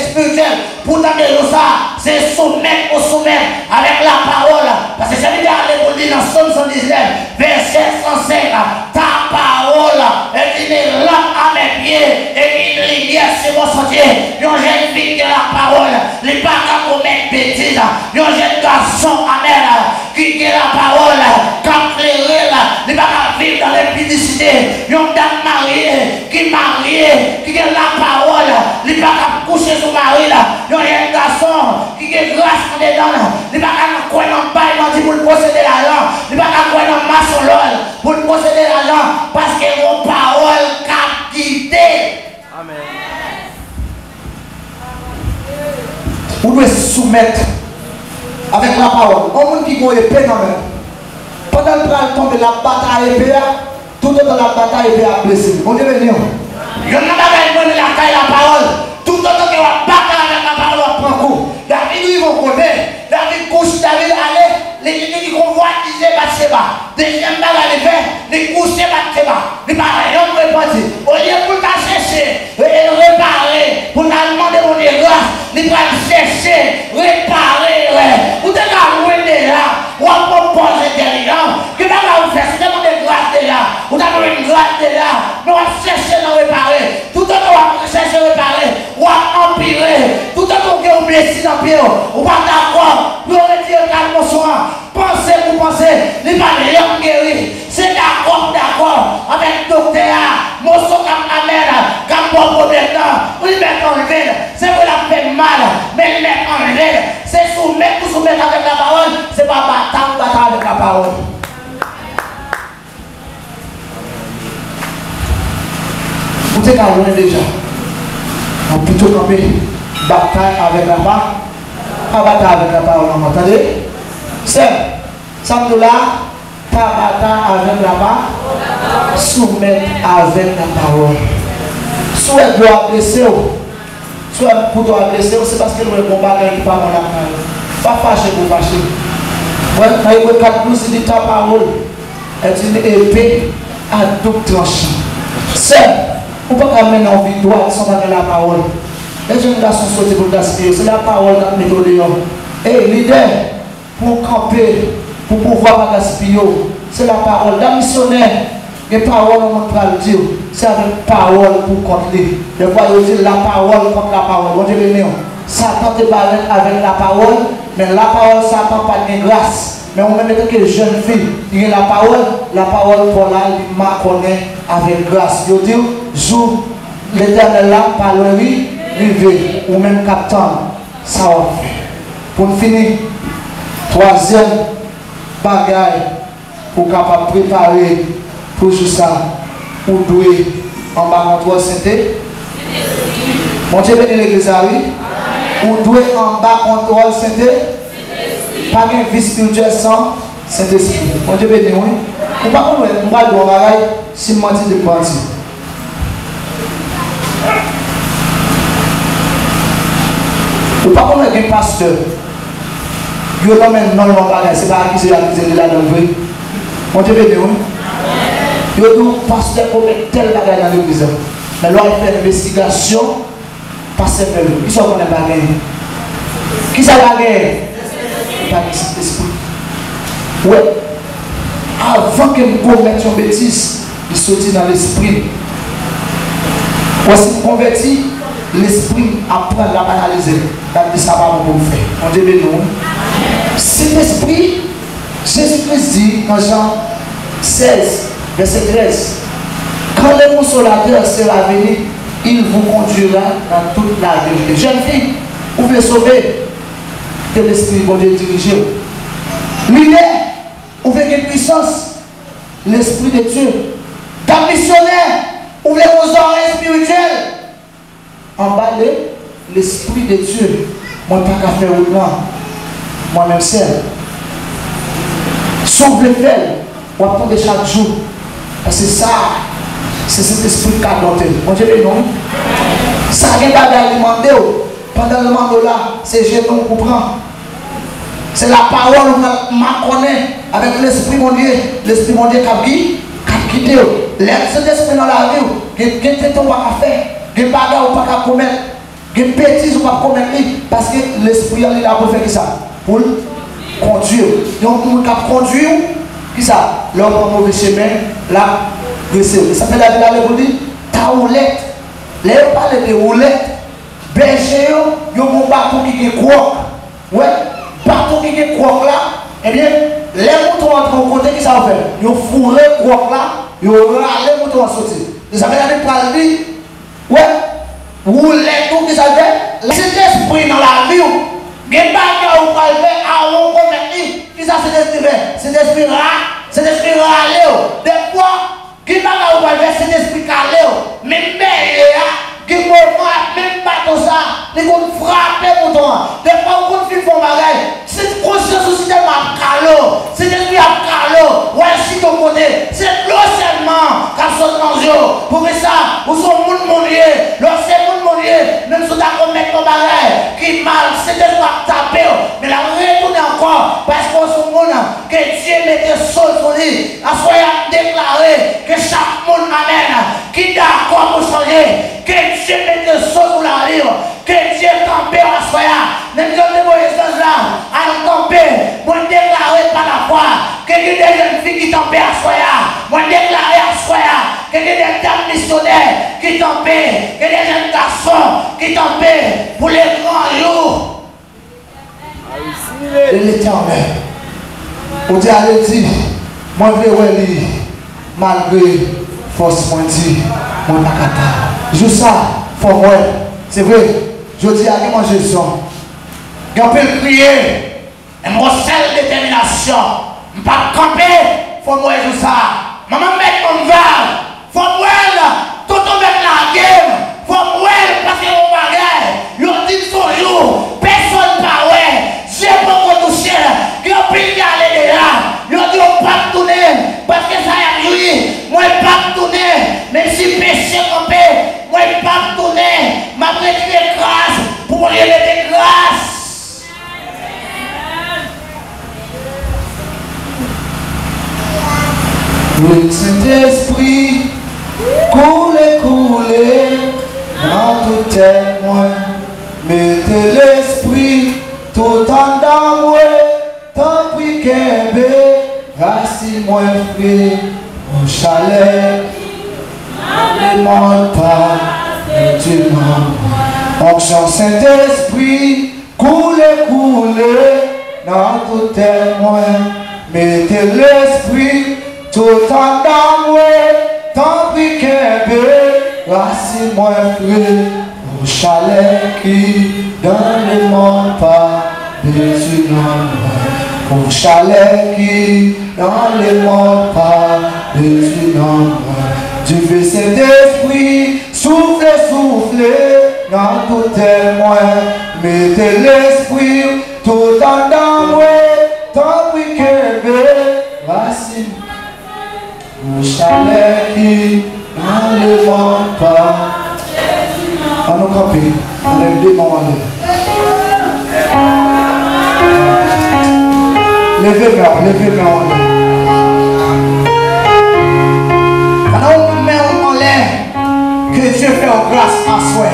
spirituelles, pour t'amener ça, c'est soumettre pour soumettre avec la parole. Parce que ça veut dire pour dire dans Somme 119, verset 105, ta parole est une lampe à mes pieds et une lumière sur mon sentier. Une jeune fille qui a la parole, les pas qu'à commettre bêtises. Un jeune garçon amer qui a la parole, qui a clairé, les pas qu'à vivre dans l'impudicité. Une dame mariée, qui a la parole, les pas qu'à coucher son mari. Un jeune garçon qui a grâce dedans, les pas qu'à quoi dans bail pour posséder l'argent, les pas qu'à quoi dans maçon pour posséder l'argent parce que vos paroles captivité. Amen. Vous devez soumettre avec la parole. On monde qui a épée quand même. Pendant le temps de la bataille épée, tout le temps de la bataille épée a blessé. On est venu. Je n'ai pas besoin de la parole. Tout le temps que la bataille avec la parole prend coup. David, ils vont connaître. David couche, David allait. Les gens qui convoitisaient Bathsheba. Deuxième balle à l'effet, les coucher Bathsheba. Les parents ont répondu. Au lieu pour ta chercher, réparer, pour ta demander mon grâce, les parents chercher, réparer. Vous êtes loin déjà. Ou à propos intelligent. Que vous faire, c'est demander grâce déjà. Vous avez une grâce déjà. Nous allons chercher à réparer. Tout le temps, on va chercher à réparer. Ou à empirer. Tout le temps, on va blesser dans le pied. On va d'accord. Nous retirer calme soin. Pensez pour penser, les parents guéris, c'est d'accord avec le docteur, mon son comme la mère, comme mon problème, vous le mettez en vide, c'est vous la faites mal, mais le mettre en vide, c'est soumettre avec la parole, c'est pas battre avec la parole. Vous êtes à loin déjà. On peut plutôt camper bataille avec la parole, pas bataille avec la parole, vous entendez? C'est ça là, pas bataille avec la parole, soumettre avec la parole. Soit doit blesser, soit pour doit blesser, c'est parce que nous combattons qui pas dans la parole. Pas fâcher pour fâcher. Dans Hébreux 4:12, il dit ta parole est une épée à double tranchant. C'est, on ne peut pas mettre en vie droite sans parler la parole. Les jeunes garçons sont pour gaspiller, c'est la parole dans le méthode. Et l'idée, pour camper, pour pouvoir pas gaspiller, c'est la parole. La missionnaire, les paroles, on va le dire, c'est avec parole pour contrer. Des fois, il dit la parole contre la parole. Bon Dieu béni. Satan te parle avec la parole, mais la parole, Satan pas de grâce. Mais on met que les jeunes filles, il y a la parole pour là, il m'a connaît avec grâce. Il dit, jour, l'éternel là, parle lui, rivé, ou même captain, ça va faire. Pour finir, troisième bagaille pour capable préparer pour tout ça, pour douer en bas contre santé. Mon Dieu béni l'église à lui. Pour douer en bas contre santé. Pas de vie spirituelle sans Saint-Esprit. Mon Dieu béni, oui. Ou pas qu'on on va le bagaille si menti de parti. Ou pas qu'on est un pasteur. Yo non mais non non bagaille, c'est pas accuser de la langue. Mon Dieu béni, oui. Yo dit pasteur commet tel bagaille dans l'église. Mais là il fait une investigation. Pasteur fait le. Qui sont qu'on est bagaille? Qui ça bagaille? Pas d'esprit. Ouais. Avant que nous commettions une bêtise, il sortit dans l'esprit. Voici converti, l'esprit apprend à banaliser. Il dit ça va vous faire. On dit mais non. Cet esprit, Jésus-Christ dit dans Jean 16, verset 13, quand le consolateur sera venu, il vous conduira dans toute la vérité. Jeune fille, vous pouvez sauver que l'Esprit bon Dieu dirige. L'idée, vous voulez une puissance, l'Esprit de Dieu. Dans missionnaire, vous voulez vos oreilles spirituelles. En bas de l'Esprit de Dieu. Moi, pas qu'à faire au blanc. Moi-même, seul. Sauf le fait, on va attendre chaque jour. Parce que ça, c'est cet esprit qui a doté. Mon Dieu, non. Ça, il n'y a pas à demander. Pendant le mandat là, c'est je qu'on comprend. C'est la parole que je connais avec l'esprit mon Dieu. L'esprit mon Dieu qui a quitté. Cet esprit dans la vie, il y a des choses à faire. Il y a des choses à commettre. Il y a des bêtises à commettre. Parce que l'esprit est là pour faire ça. Pour conduire. Donc, pour conduire, qui ça? L'homme au mauvais chemin, là, ça fait la vie là, vous dites, ta roulette. Là, on parle de roulette. Berger, il y a un bateau qui est croque. Ouais, bateau qui est croque là, eh bien, les moutons entrent au côté, qui ça va faire? Ils ont fourré croque là, ils ont râlé les moutons à sortir. Vous avez la vie pour le dire, ouais, roulette, tout qui ça fait? Cet esprit dans la vie, il y a des bagages où on va le faire, à on va mettre, qui ça c'est l'esprit fait? C'est l'esprit râle, c'est l'esprit râle. Des fois, qui bagages où on va le faire, c'est l'esprit calé. Même bien, qui moment même pas tout ça, ils vont frapper mon temps. Des fois, on fait un bagage. C'est conscience aussi tellement calot. C'est l'esprit à calot. Ouais, si ton côté, c'est l'eau seulement qui saute dans le jeu. Pour que ça, vous sont monde mondier. Lorsque monde mondier, même si vous avez commis un bagage qui mal, c'est de quoi taper. Mais la retourner encore parce qu'on se monde que Dieu mette sol sur lui. À ce moment déclaré que chaque monde amène, qui d'accord pour changer. Que Dieu mette le sol pour la rive, que Dieu campe à soya. Même si on est dans là, à camper, moi déclarer par la foi, que des jeunes filles qui campent à soya, moi déclarer à soya, que des dames missionnaires qui campent, que des jeunes garçons qui campent pour les grands jours. De l'Éternel. On dit à l'éthique, moi je vais lui, malgré force moi dit, moi n'a qu'à je ça, faut moi. C'est vrai. Je dis à qui manger ça. Je peux prier. Et mon seule détermination. Je ne peux pas camper. Faut moi je ça. Maman met mon val. Faut moi tout on met la game. Faut moi parce que mon bagage. Je dis toujours. Personne pas ouais. J'ai pas mon toucher. Je peux aller de là. Je dis on pas tourner. Parce que ça a joué. Moi je pas tourner. Même si péché campé. Moi, je ne vais pas me tourner, ma retiré grâce pour lui donner grâce. Le Saint-Esprit coule dans tout témoin. Mettez l'esprit tout en dans moi, tant pis qu'un racine moins frais, au chalet. Ne demande pas, tu m'envoies. Onction Saint-Esprit, coule dans tout témoin. Mettez l'esprit tout en dans moi, tant pis qu'un racine moins frais, au chalet qui dans le monde pas, tu m'envoies. Au chalet qui dans le monde pas, tu m'envoies. Tu fais cet esprit, souffle, dans tout témoin. Mettez l'esprit tout en dans moi, tant pis que racine. Au chalet qui dans le monde pas. On nous camper, on lève deux mains. Levez-moi. Que Dieu fait en grâce à soi.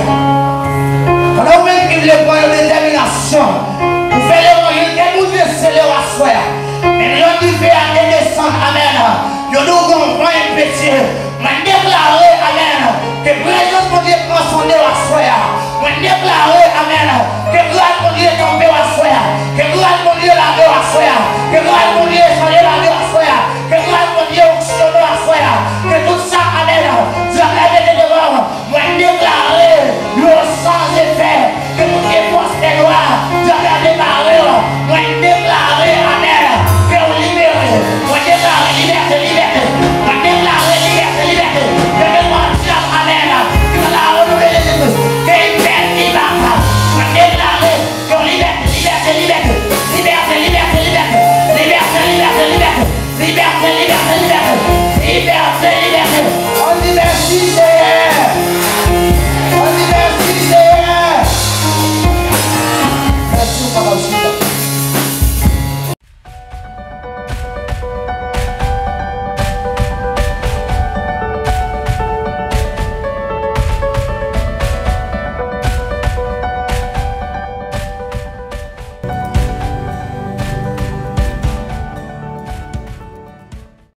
Alors même qu'il est pour une détermination, pour faire les moyens de nous déceler à soi. Mais nous devons faire des descendre, amen. Nous devons prendre un petit, mais déclarer, amen, que présence de Dieu transcender à soi. Mais déclarer, amen, que grâce de Dieu tomber à soi. Que grâce de Dieu laver à soi. Que grâce de Dieu changer la vie à soi. Que grâce de Dieu